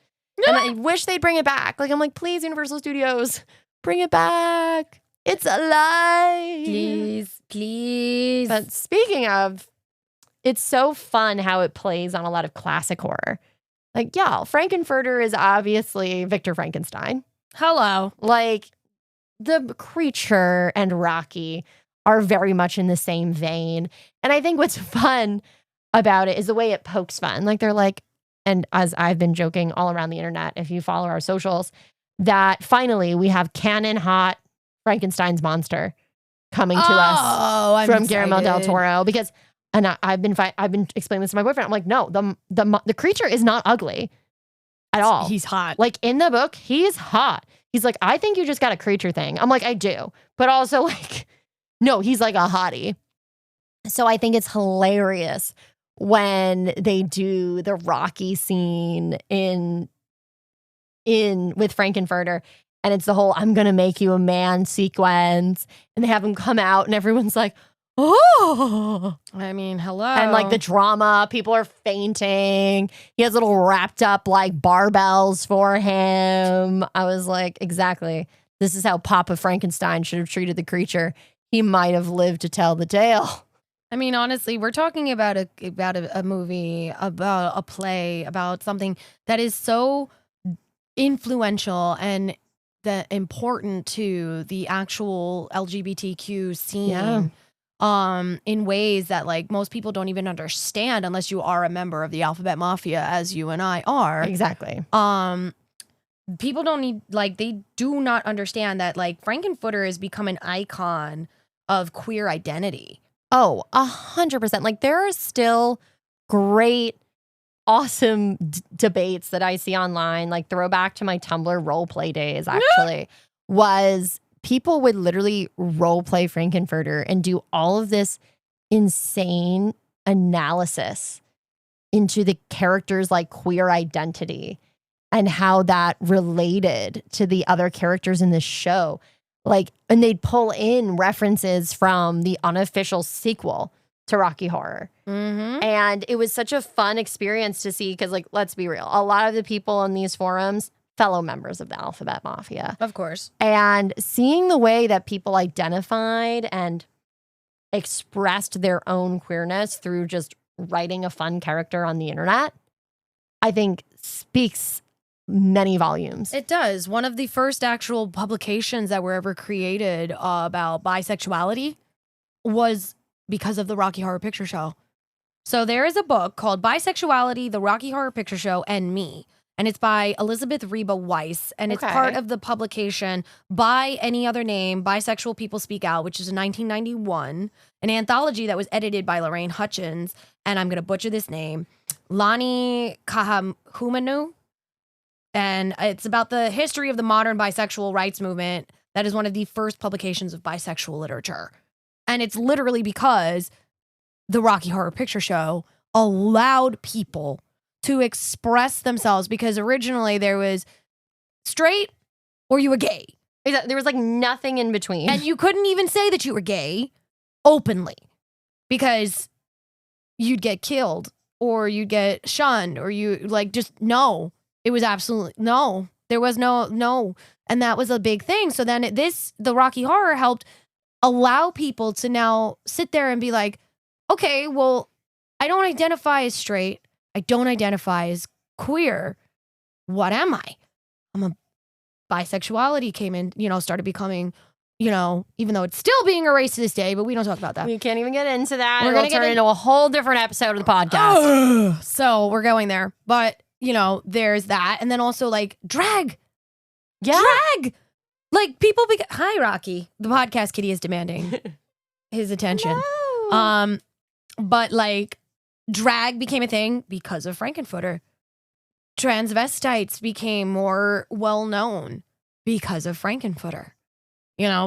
And I wish they'd bring it back. Like, I'm like, please, Universal Studios, bring it back. It's alive. Please. But speaking of, it's so fun how it plays on a lot of classic horror. Like, y'all, Frankenfurter is obviously Victor Frankenstein. Hello. Like, the creature and Rocky are very much in the same vein. And I think what's fun about it is the way it pokes fun. Like, they're like, and as I've been joking all around the internet, if you follow our socials, that finally we have canon hot Frankenstein's monster coming to us I'm from Guillermo del excited. Toro because, and I've been explaining this to my boyfriend. I'm like, no, the creature is not ugly at all. He's hot. Like in the book, he's hot. He's like, I think you just got a creature thing. I'm like, I do, but also like, no, he's like a hottie. So I think it's hilarious when they do the Rocky scene in with Frankenfurter. And it's the whole I'm going to make you a man sequence. And they have him come out and everyone's like, oh. I mean, hello. And like the drama, people are fainting. He has little wrapped up like barbells for him. I was like, exactly. This is how Papa Frankenstein should have treated the creature. He might have lived to tell the tale. I mean, honestly, we're talking about a movie, about a play, about something that is so influential and important to the actual LGBTQ scene. In ways that like most people don't even understand unless you are a member of the Alphabet Mafia, as you and I are. Exactly. People don't need, like, they do not understand that like Frankenfurter has become an icon of queer identity. Oh, 100%. Like there are still great, awesome debates that I see online. Like throwback to my Tumblr role play days actually was people would literally role play Frankenfurter and do all of this insane analysis into the character's like queer identity and how that related to the other characters in the show. Like, and they'd pull in references from the unofficial sequel to Rocky Horror. Mm-hmm. And it was such a fun experience to see because, like, let's be real, a lot of the people in these forums, fellow members of the Alphabet Mafia. Of course. And seeing the way that people identified and expressed their own queerness through just writing a fun character on the internet, I think speaks many volumes. It does. One of the first actual publications that were ever created about bisexuality was because of the Rocky Horror Picture Show. So there is a book called Bisexuality, the Rocky Horror Picture Show, and Me. And it's by Elizabeth Reba Weiss. And it's part of the publication By Any Other Name, Bisexual People Speak Out, which is in 1991, an anthology that was edited by Lorraine Hutchins. And I'm going to butcher this name, Lani Kahumanu. And it's about the history of the modern bisexual rights movement. That is one of the first publications of bisexual literature. And it's literally because the Rocky Horror Picture Show allowed people to express themselves, because originally there was straight or you were gay. There was like nothing in between. And you couldn't even say that you were gay openly because you'd get killed or you'd get shunned or you like just no. It was absolutely no. There was no. And that was a big thing. So then the Rocky Horror helped allow people to now sit there and be like, okay, well, I don't identify as straight. I don't identify as queer. What am I? I'm a bisexuality came in, started becoming, even though it's still being erased to this day, but we don't talk about that. We can't even get into that. We're We're gonna going to get turn into a whole different episode of the podcast. So we're going there. But, there's that. And then also like drag. Yeah. Drag. Like people hi, Rocky. The podcast kitty is demanding his attention. No. But like drag became a thing because of Frankenfurter. Transvestites became more well known because of Frankenfurter.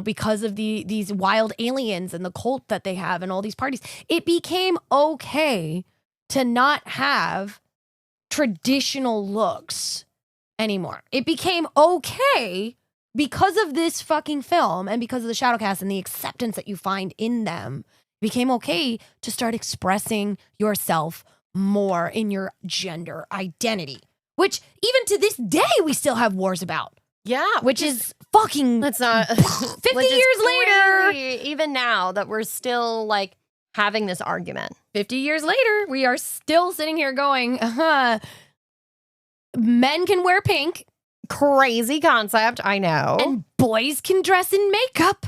Because of these wild aliens and the cult that they have and all these parties. It became okay to not have traditional looks anymore. It became okay because of this fucking film and because of the Shadowcast and the acceptance that you find in them. It became okay to start expressing yourself more in your gender identity, which even to this day we still have wars about. Yeah. Which is fucking That's not 50 years later. Even now that we're still like having this argument. 50 years later, we are still sitting here going, men can wear pink Crazy concept, I know. and boys can dress in makeup.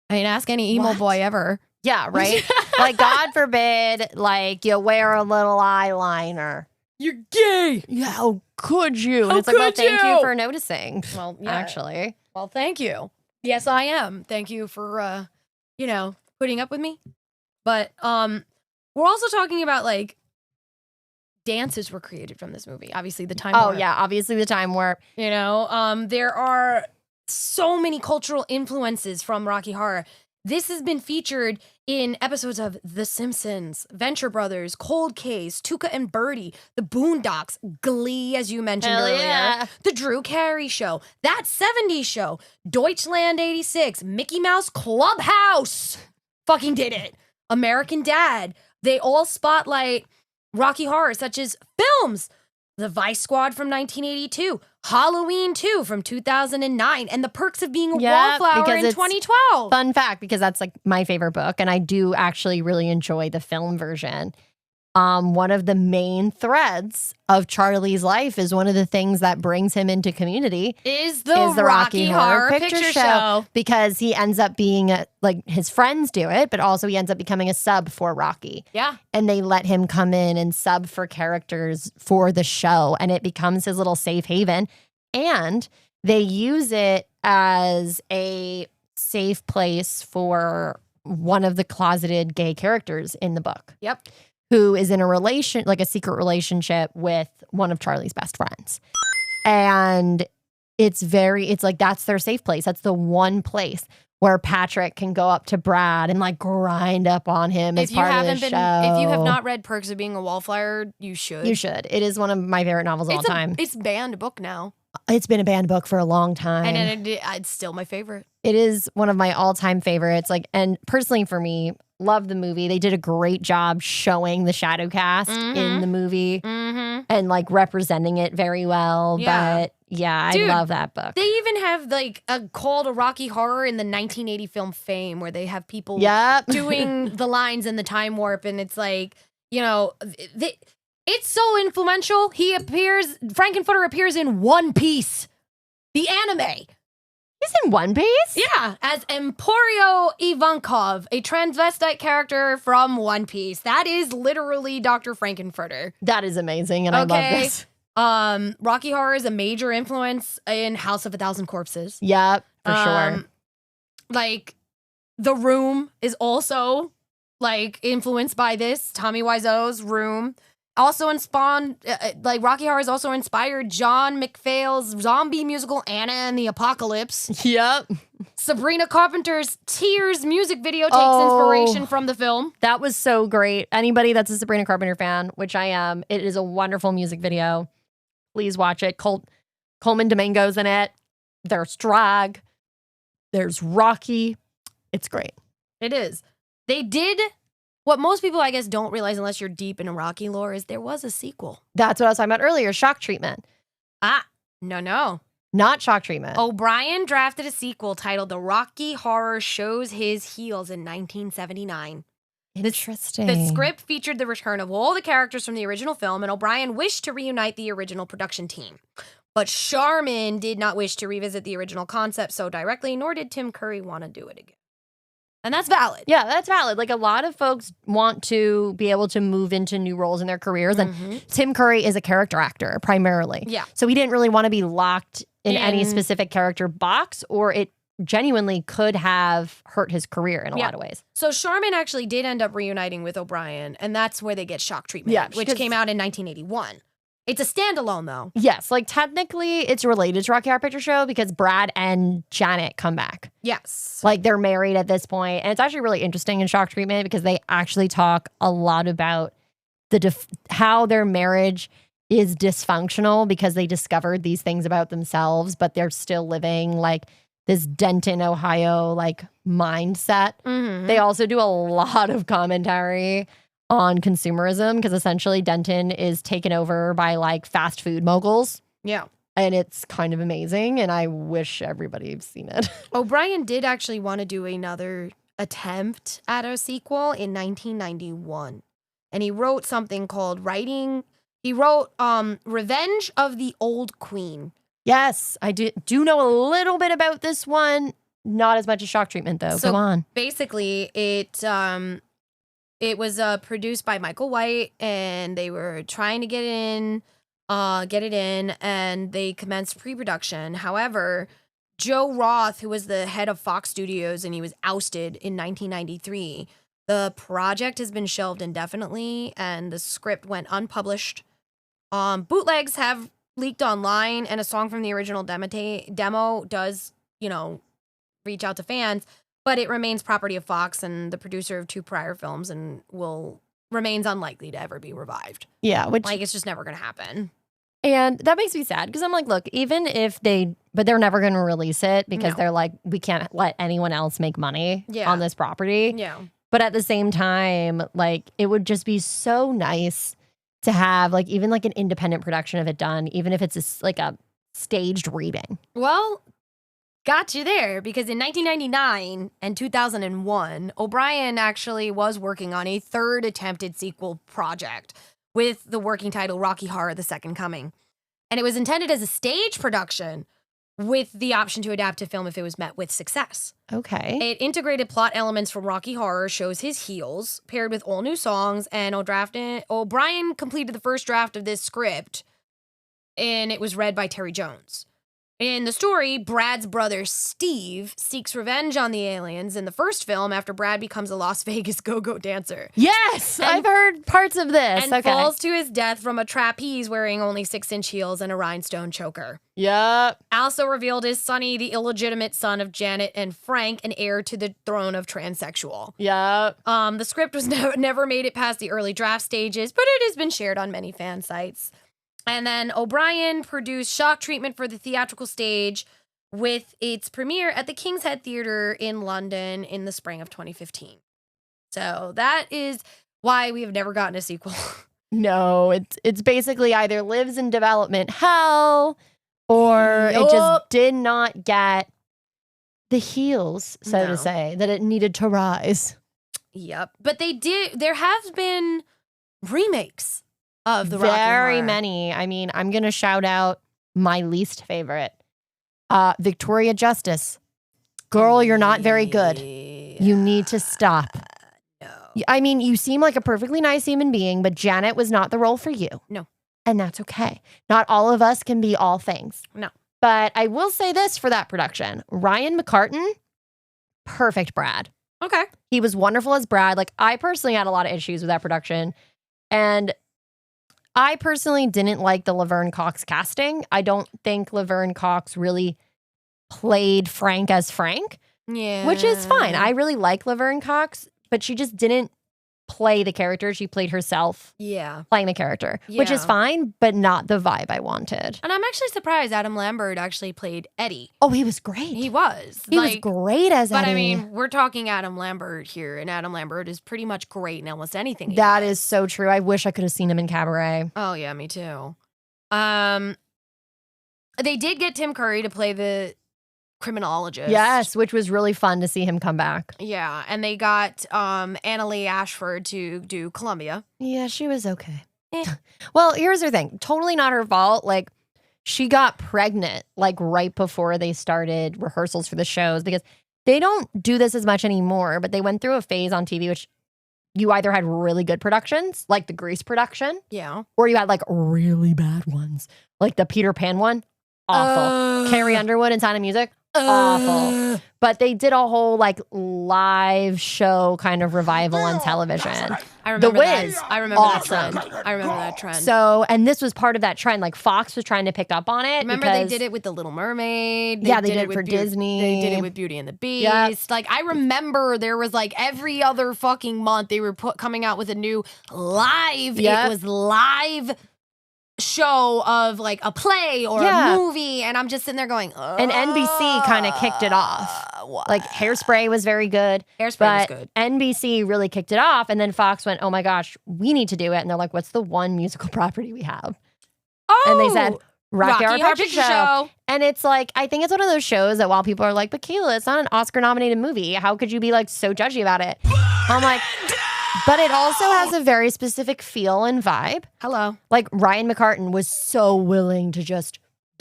I mean, ask any emo What? boy ever. Yeah, right? Like, God forbid, like, you wear a little eyeliner. You're gay. Yeah, how could you? And How it's like, well, could thank you? you for noticing, Well, yeah. actually. Well, thank you. Yes, I am. Thank you for putting up with me. But we're also talking about like dances were created from this movie. Obviously, the time. Oh warp. yeah, obviously the time warp. There are so many cultural influences from Rocky Horror. This has been featured in episodes of The Simpsons, Venture Brothers, Cold Case, Tuca and Birdie, The Boondocks, Glee, as you mentioned Hell earlier, yeah. The Drew Carey Show, That 70s Show, Deutschland 86, Mickey Mouse Clubhouse. Fucking did it. American Dad. They all spotlight Rocky Horror, such as films. The Vice Squad from 1982, Halloween 2 from 2009, and The Perks of Being a Wallflower because in it's 2012. Fun fact, because that's like my favorite book, and I do actually really enjoy the film version. One of the main threads of Charlie's life is one of the things that brings him into Community Is the Rocky Horror Picture Show. because he ends up being like his friends do it, but also he ends up becoming a sub for Rocky. Yeah. And they let him come in and sub for characters for the show, and it becomes his little safe haven. And they use it as a safe place for one of the closeted gay characters in the book. Yep. Who is in a secret relationship with one of Charlie's best friends. And it's like, that's their safe place. That's the one place where Patrick can go up to Brad and like grind up on him as part of the show. If you have not read Perks of Being a Wallflower, you should. You should. It is one of my favorite novels of all time. It's a banned book now. It's been a banned book for a long time. And it's still my favorite. It is one of my all-time favorites. Like, and personally for me, love the movie. They did a great job showing the shadow cast in the movie and like representing it very well. Yeah. But yeah, Dude, I love that book. They even have like a call to Rocky Horror in the 1980 film Fame, where they have people doing the lines in the time warp, and it's like, it's so influential. Frankenfooter appears in One Piece, the anime. He's in One Piece? Yeah, as Emporio Ivankov, a transvestite character from One Piece. That is literally Dr. Frankenfurter. That is amazing, and I love this. Rocky Horror is a major influence in House of a Thousand Corpses. Yep, for sure. Like, The Room is also, like, influenced by this. Tommy Wiseau's Room. Also Rocky Horror has also inspired John McPhail's zombie musical Anna and the Apocalypse. Yep. Sabrina Carpenter's Tears music video takes inspiration from the film. That was so great. Anybody that's a Sabrina Carpenter fan, which I am, it is a wonderful music video. Please watch it. Coleman Domingo's in it. There's drag. There's Rocky. It's great. It is. They did what most people, I guess, don't realize unless you're deep in Rocky lore is there was a sequel. That's what I was talking about earlier. Shock Treatment. No. Not Shock Treatment. O'Brien drafted a sequel titled The Rocky Horror Shows His Heels in 1979. Interesting. The script featured the return of all the characters from the original film, and O'Brien wished to reunite the original production team. But Sharman did not wish to revisit the original concept so directly, nor did Tim Curry want to do it again. And that's valid. Yeah, that's valid. Like, a lot of folks want to be able to move into new roles in their careers. And Tim Curry is a character actor primarily. Yeah. So he didn't really want to be locked in any specific character box, or it genuinely could have hurt his career in a lot of ways. So Sharman actually did end up reuniting with O'Brien, and that's where they get Shock Treatment, which came out in 1981. It's a standalone, though. Yes, like technically it's related to Rocky Horror Picture Show because Brad and Janet come back. Yes. Like, they're married at this point. And it's actually really interesting in Shock Treatment because they actually talk a lot about how their marriage is dysfunctional because they discovered these things about themselves, but they're still living like this Denton, Ohio, like mindset. They also do a lot of commentary on consumerism because essentially Denton is taken over by like fast food moguls. Yeah. And it's kind of amazing, and I wish everybody's seen it. O'Brien did actually want to do another attempt at a sequel in 1991. And he wrote something called Revenge of the Old Queen. Yes, I do know a little bit about this one. Not as much as Shock Treatment, though. So go on. Basically, it was produced by Michael White, and they were trying to get it in, and they commenced pre-production. However, Joe Roth, who was the head of Fox Studios and he was ousted in 1993, the project has been shelved indefinitely and the script went unpublished. Bootlegs have leaked online and a song from the original demo does, reach out to fans, but it remains property of Fox and the producer of 2 prior films and remains unlikely to ever be revived. Yeah, which Like, it's just never going to happen. and that makes me sad because I'm like, look, even if but they're never going to release it because No. they're like, we can't let anyone else make money Yeah. on this property. Yeah. But at the same time, like, it would just be so nice to have like even like an independent production of it done, even if it's like a staged reading. Well, got you there because in 1999 and 2001, O'Brien actually was working on a 3rd attempted sequel project with the working title Rocky Horror: The Second Coming. And it was intended as a stage production with the option to adapt to film if it was met with success. Okay. It integrated plot elements from Rocky Horror, shows his heels, paired with all new songs, and O'Brien completed the first draft of this script, and it was read by Terry Jones. In the story, Brad's brother Steve seeks revenge on the aliens in the first film after Brad becomes a Las Vegas go-go dancer Yes, And- I've heard parts of this. and Okay. falls to his death from a trapeze wearing only 6-inch heels and a rhinestone choker. Yep. Also revealed as Sonny, the illegitimate son of Janet and Frank, and heir to the throne of transsexual. Yep. The script was never made it past the early draft stages, but it has been shared on many fan sites. And then O'Brien produced Shock Treatment for the theatrical stage with its premiere at the King's Head Theatre in London in the spring of 2015. So that is why we have never gotten a sequel. No, it's basically either lives in development hell or it Yup. just did not get the heels, so No. to say, that it needed to rise. Yep. But there have been remakes of the Rocky Very Horror. many. I mean, I'm going to shout out my least favorite. Victoria Justice. Girl, you're not very good. You need to stop. No. I mean, you seem like a perfectly nice human being, but Janet was not the role for you. No. And that's okay. Not all of us can be all things. No. But I will say this for that production. Ryan McCartan, perfect Brad. Okay. He was wonderful as Brad. Like, I personally had a lot of issues with that production. And I personally didn't like the Laverne Cox casting. I don't think Laverne Cox really played Frank as Frank, Yeah. which is fine. I really like Laverne Cox, but she just didn't play the character. She played herself Yeah. playing the character, which is Yeah. fine, but not the vibe I wanted. And I'm actually surprised Adam Lambert actually played Eddie. Oh, he was great. He was. He was great as But Eddie. I mean, we're talking Adam Lambert here, and Adam Lambert is pretty much great in almost anything. he That does. is so true. I wish I could have seen him in Cabaret. Oh yeah, me too. They did get Tim Curry to play the criminologist. Yes, which was really fun to see him come back. Yeah, and they got Annalee Ashford to do Columbia. Yeah, she was okay. Eh. Well, here's her thing. Totally not her fault. Like, she got pregnant like right before they started rehearsals for the shows because they don't do this as much anymore, but they went through a phase on TV which you either had really good productions, like the Grease production, Yeah. or you had like really bad ones, like the Peter Pan one. Awful. Carrie Underwood and Sound of Music. Awful. But they did a whole like live show kind of revival on television. I remember Wiz. that. I remember Awesome. that trend. I remember that trend. So, and this was part of that trend. Like Fox was trying to pick up on it. Remember because they did it with The Little Mermaid. Yeah, they did it with for Disney. They did it with Beauty and the Beast. Yep. Like I remember there was like every other fucking month they were coming out with a new live. Yep. It was live show of like a play or Yeah. a movie, and I'm just sitting there going, And NBC kind of kicked it off. What? Like Hairspray was very good. Hairspray But was good. NBC really kicked it off. And then Fox went, oh my gosh, we need to do it. And they're like, what's the one musical property we have? Oh, And they said, Rocky Horror Horror Picture Show. And it's like, I think it's one of those shows that while people are like, but Kayla, it's not an Oscar nominated movie. How could you be like so judgy about it? I'm like, but it also has a very specific feel and vibe. Hello. Like Ryan McCartan was so willing to just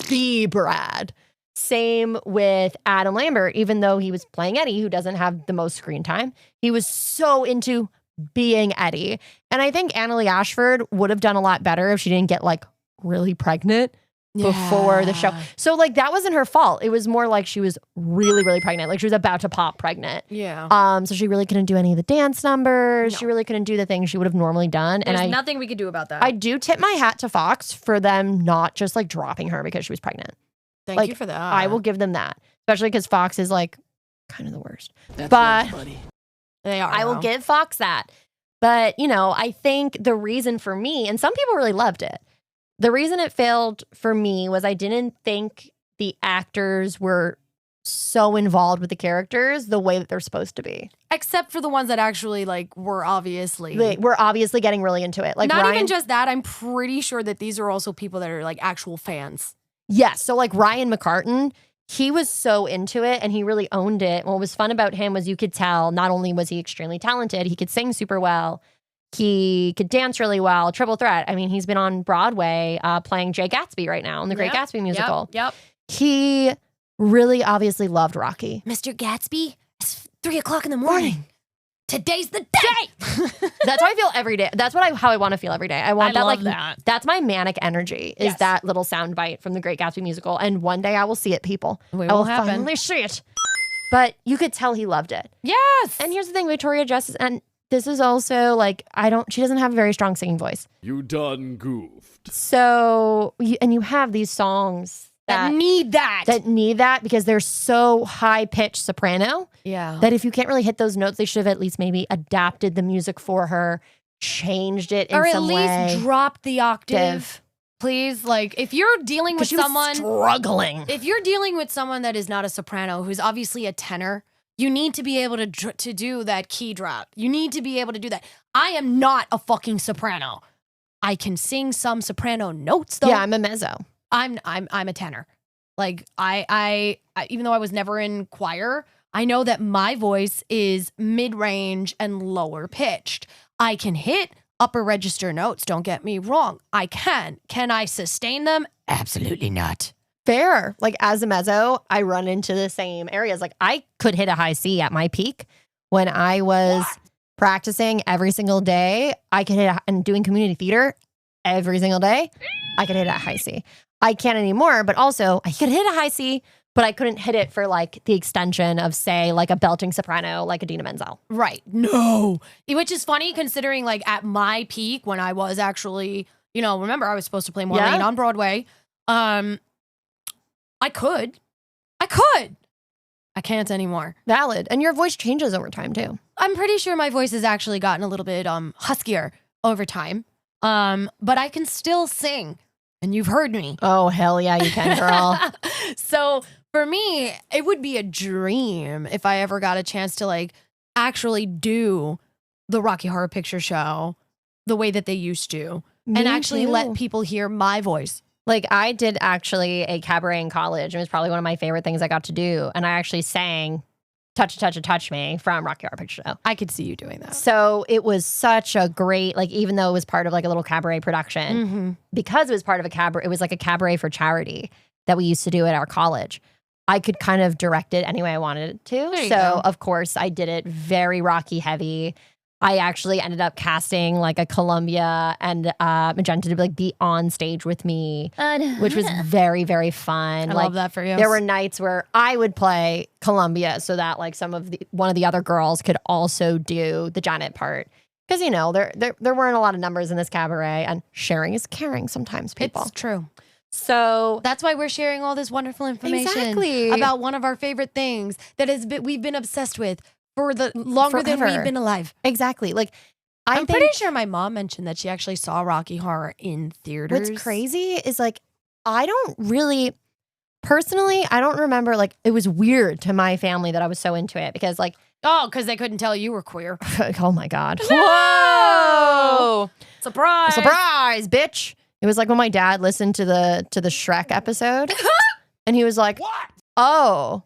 be Brad. Same with Adam Lambert, even though he was playing Eddie, who doesn't have the most screen time. He was so into being Eddie. And I think Annalee Ashford would have done a lot better if she didn't get like really pregnant before the show. So like that wasn't her fault. It was more like she was really, really pregnant. Like she was about to pop pregnant. Yeah. So she really couldn't do any of the dance numbers. No. She really couldn't do the things she would have normally done. There's nothing we could do about that. I do tip my hat to Fox for them not just like dropping her because she was pregnant. Thank you for that. I will give them that. Especially because Fox is like kind of the worst. That's but buddy. They are. I will give Fox that. But, you know, I think the reason for me, and some people really loved it, the reason it failed for me was I didn't think the actors were so involved with the characters the way that they're supposed to be. Except for the ones that actually like were obviously. They were obviously getting really into it. Like not Ryan, even just that. I'm pretty sure that these are also people that are like actual fans. Yes. So like Ryan McCartan, he was so into it and he really owned it. What was fun about him was you could tell not only was he extremely talented, he could sing super well. He could dance really well, triple threat. I mean, he's been on Broadway playing Jay Gatsby right now in the Great Gatsby musical. Yep. He really obviously loved Rocky. Mr. Gatsby, it's 3:00 in the morning. Today's the day. That's how I feel every day. That's how I want to feel every day. I want love like that. That's my manic energy is that little soundbite from the Great Gatsby musical. And one day I will see it, people. I will finally see it. But you could tell he loved it. Yes. And here's the thing, Victoria Justice, and this is also like, she doesn't have a very strong singing voice. You done goofed. So, you have these songs that need that because they're so high-pitched soprano. Yeah. That if you can't really hit those notes, they should have at least maybe adapted the music for her, changed it in some way. Or at least dropped the octave. Please, like, if you're dealing with someone struggling. If you're dealing with someone that is not a soprano, who's obviously a tenor, you need to be able to do that key drop. You need to be able to do that. I am not a fucking soprano. I can sing some soprano notes though. Yeah, I'm a mezzo. I'm a tenor. Like I even though I was never in choir, I know that my voice is mid-range and lower pitched. I can hit upper register notes, don't get me wrong. I can. Can I sustain them? Absolutely not. Fair. Like as a mezzo, I run into the same areas. Like I could hit a high C at my peak when I was practicing every single day. I could hit and doing community theater every single day. I could hit a high C. I can't anymore, but also I could hit a high C, but I couldn't hit it for like the extension of say like a belting soprano like Idina Menzel. Right. No. Which is funny considering like at my peak when I was actually, remember I was supposed to play Maureen on Broadway. I could. I can't anymore. Valid. And your voice changes over time too. I'm pretty sure my voice has actually gotten a little bit huskier over time. But I can still sing. And you've heard me. Oh, hell yeah, you can, girl. So for me, it would be a dream if I ever got a chance to like actually do the Rocky Horror Picture Show the way that they used to. And actually let people hear my voice. Like I did actually a cabaret in college. It was probably one of my favorite things I got to do. And I actually sang Touch Me from Rocky Horror Picture Show. I could see you doing that. So it was such a great, like even though it was part of like a little cabaret production, because it was part of a cabaret, it was like a cabaret for charity that we used to do at our college. I could kind of direct it any way I wanted it to. So of course I did it very Rocky heavy. I actually ended up casting like a Columbia and Magenta to like be on stage with me, which was very, very fun. I love that for you. There were nights where I would play Columbia so that like one of the other girls could also do the Janet part. Because there weren't a lot of numbers in this cabaret, and sharing is caring sometimes, people. It's true. So that's why we're sharing all this wonderful information about one of our favorite things that we've been obsessed with for the longer than we've been alive. Exactly. Like I'm pretty sure my mom mentioned that she actually saw Rocky Horror in theaters. What's crazy is like I don't remember, like it was weird to my family that I was so into it because like because they couldn't tell you were queer. Oh my God. No! Whoa! Surprise, bitch. It was like when my dad listened to the Shrek episode and he was like, "What? Oh."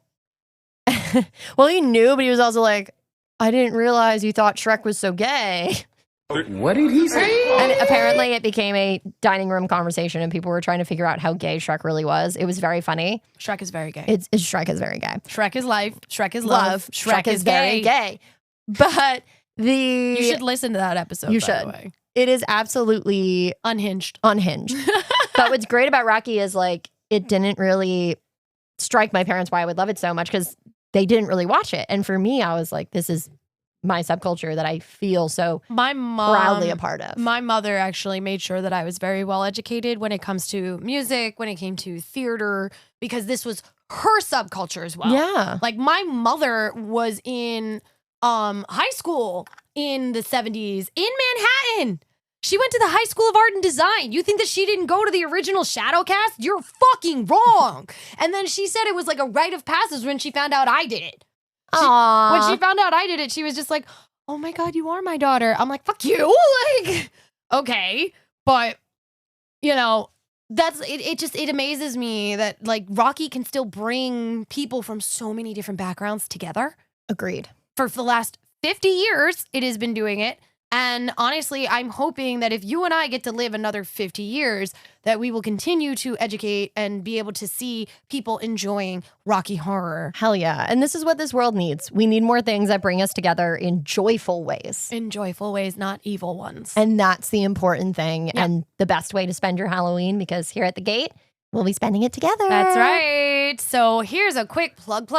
Well, he knew, but he was also like, I didn't realize you thought Shrek was so gay. What did he say? And apparently it became a dining room conversation and people were trying to figure out how gay Shrek really was. It was very funny. Shrek is very gay. Shrek is very gay. Shrek is life. Shrek is love. Shrek is very gay. But you should listen to that episode, by the way. It is absolutely Unhinged. unhinged. But what's great about Rocky is like it didn't really strike my parents why I would love it so much because they didn't really watch it. And for me, I was like, this is my subculture that I feel so My mom, proudly a part of. My mother actually made sure that I was very well educated when it comes to music, when it came to theater, because this was her subculture as well. Yeah. Like my mother was in high school in the 70s in Manhattan. She went to the High School of Art and Design. You think that she didn't go to the original Shadowcast? You're fucking wrong. And then she said it was like a rite of passage when she found out I did it. Aww. When she found out I did it, she was just like, oh my God, you are my daughter. I'm like, fuck you. Like, okay. But, you know, that's it. It amazes me that like Rocky can still bring people from so many different backgrounds together. Agreed. For the last 50 years, it has been doing it. And honestly, I'm hoping that if you and I get to live another 50 years, that we will continue to educate and be able to see people enjoying Rocky Horror. Hell yeah. And this is what this world needs. We need more things that bring us together in joyful ways. In joyful ways, not evil ones. And that's the important thing Yeah. and the best way to spend your Halloween because here at the gate, we'll be spending it together. That's right. So here's a quick plug.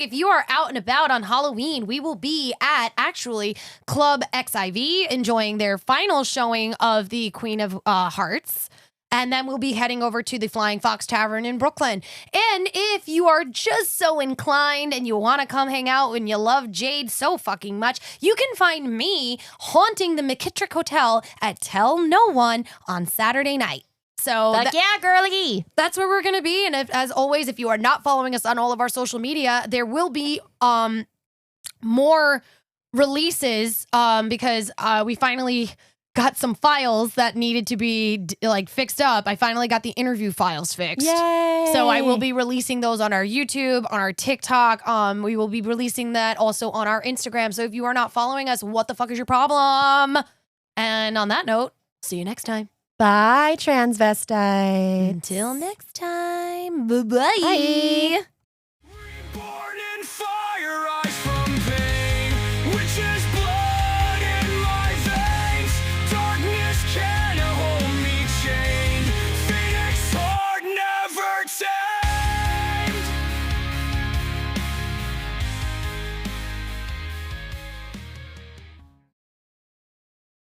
If you are out and about on Halloween, we will be at actually Club XIV enjoying their final showing of the Queen of Hearts. And then we'll be heading over to the Flying Fox Tavern in Brooklyn. And if you are just so inclined and you want to come hang out and you love Jade so fucking much, you can find me haunting the McKittrick Hotel at Tell No One on Saturday night. So Yeah, girly. that's where we're going to be. And as always, if you are not following us on all of our social media, there will be more releases because we finally got some files that needed to be like fixed up. I finally got the interview files fixed. Yay. So I will be releasing those on our YouTube, on our TikTok. We will be releasing that also on our Instagram. So if you are not following us, what the fuck is your problem? And on that note, see you next time. Bye, transvestite. Until next time. Bye-bye. Bye.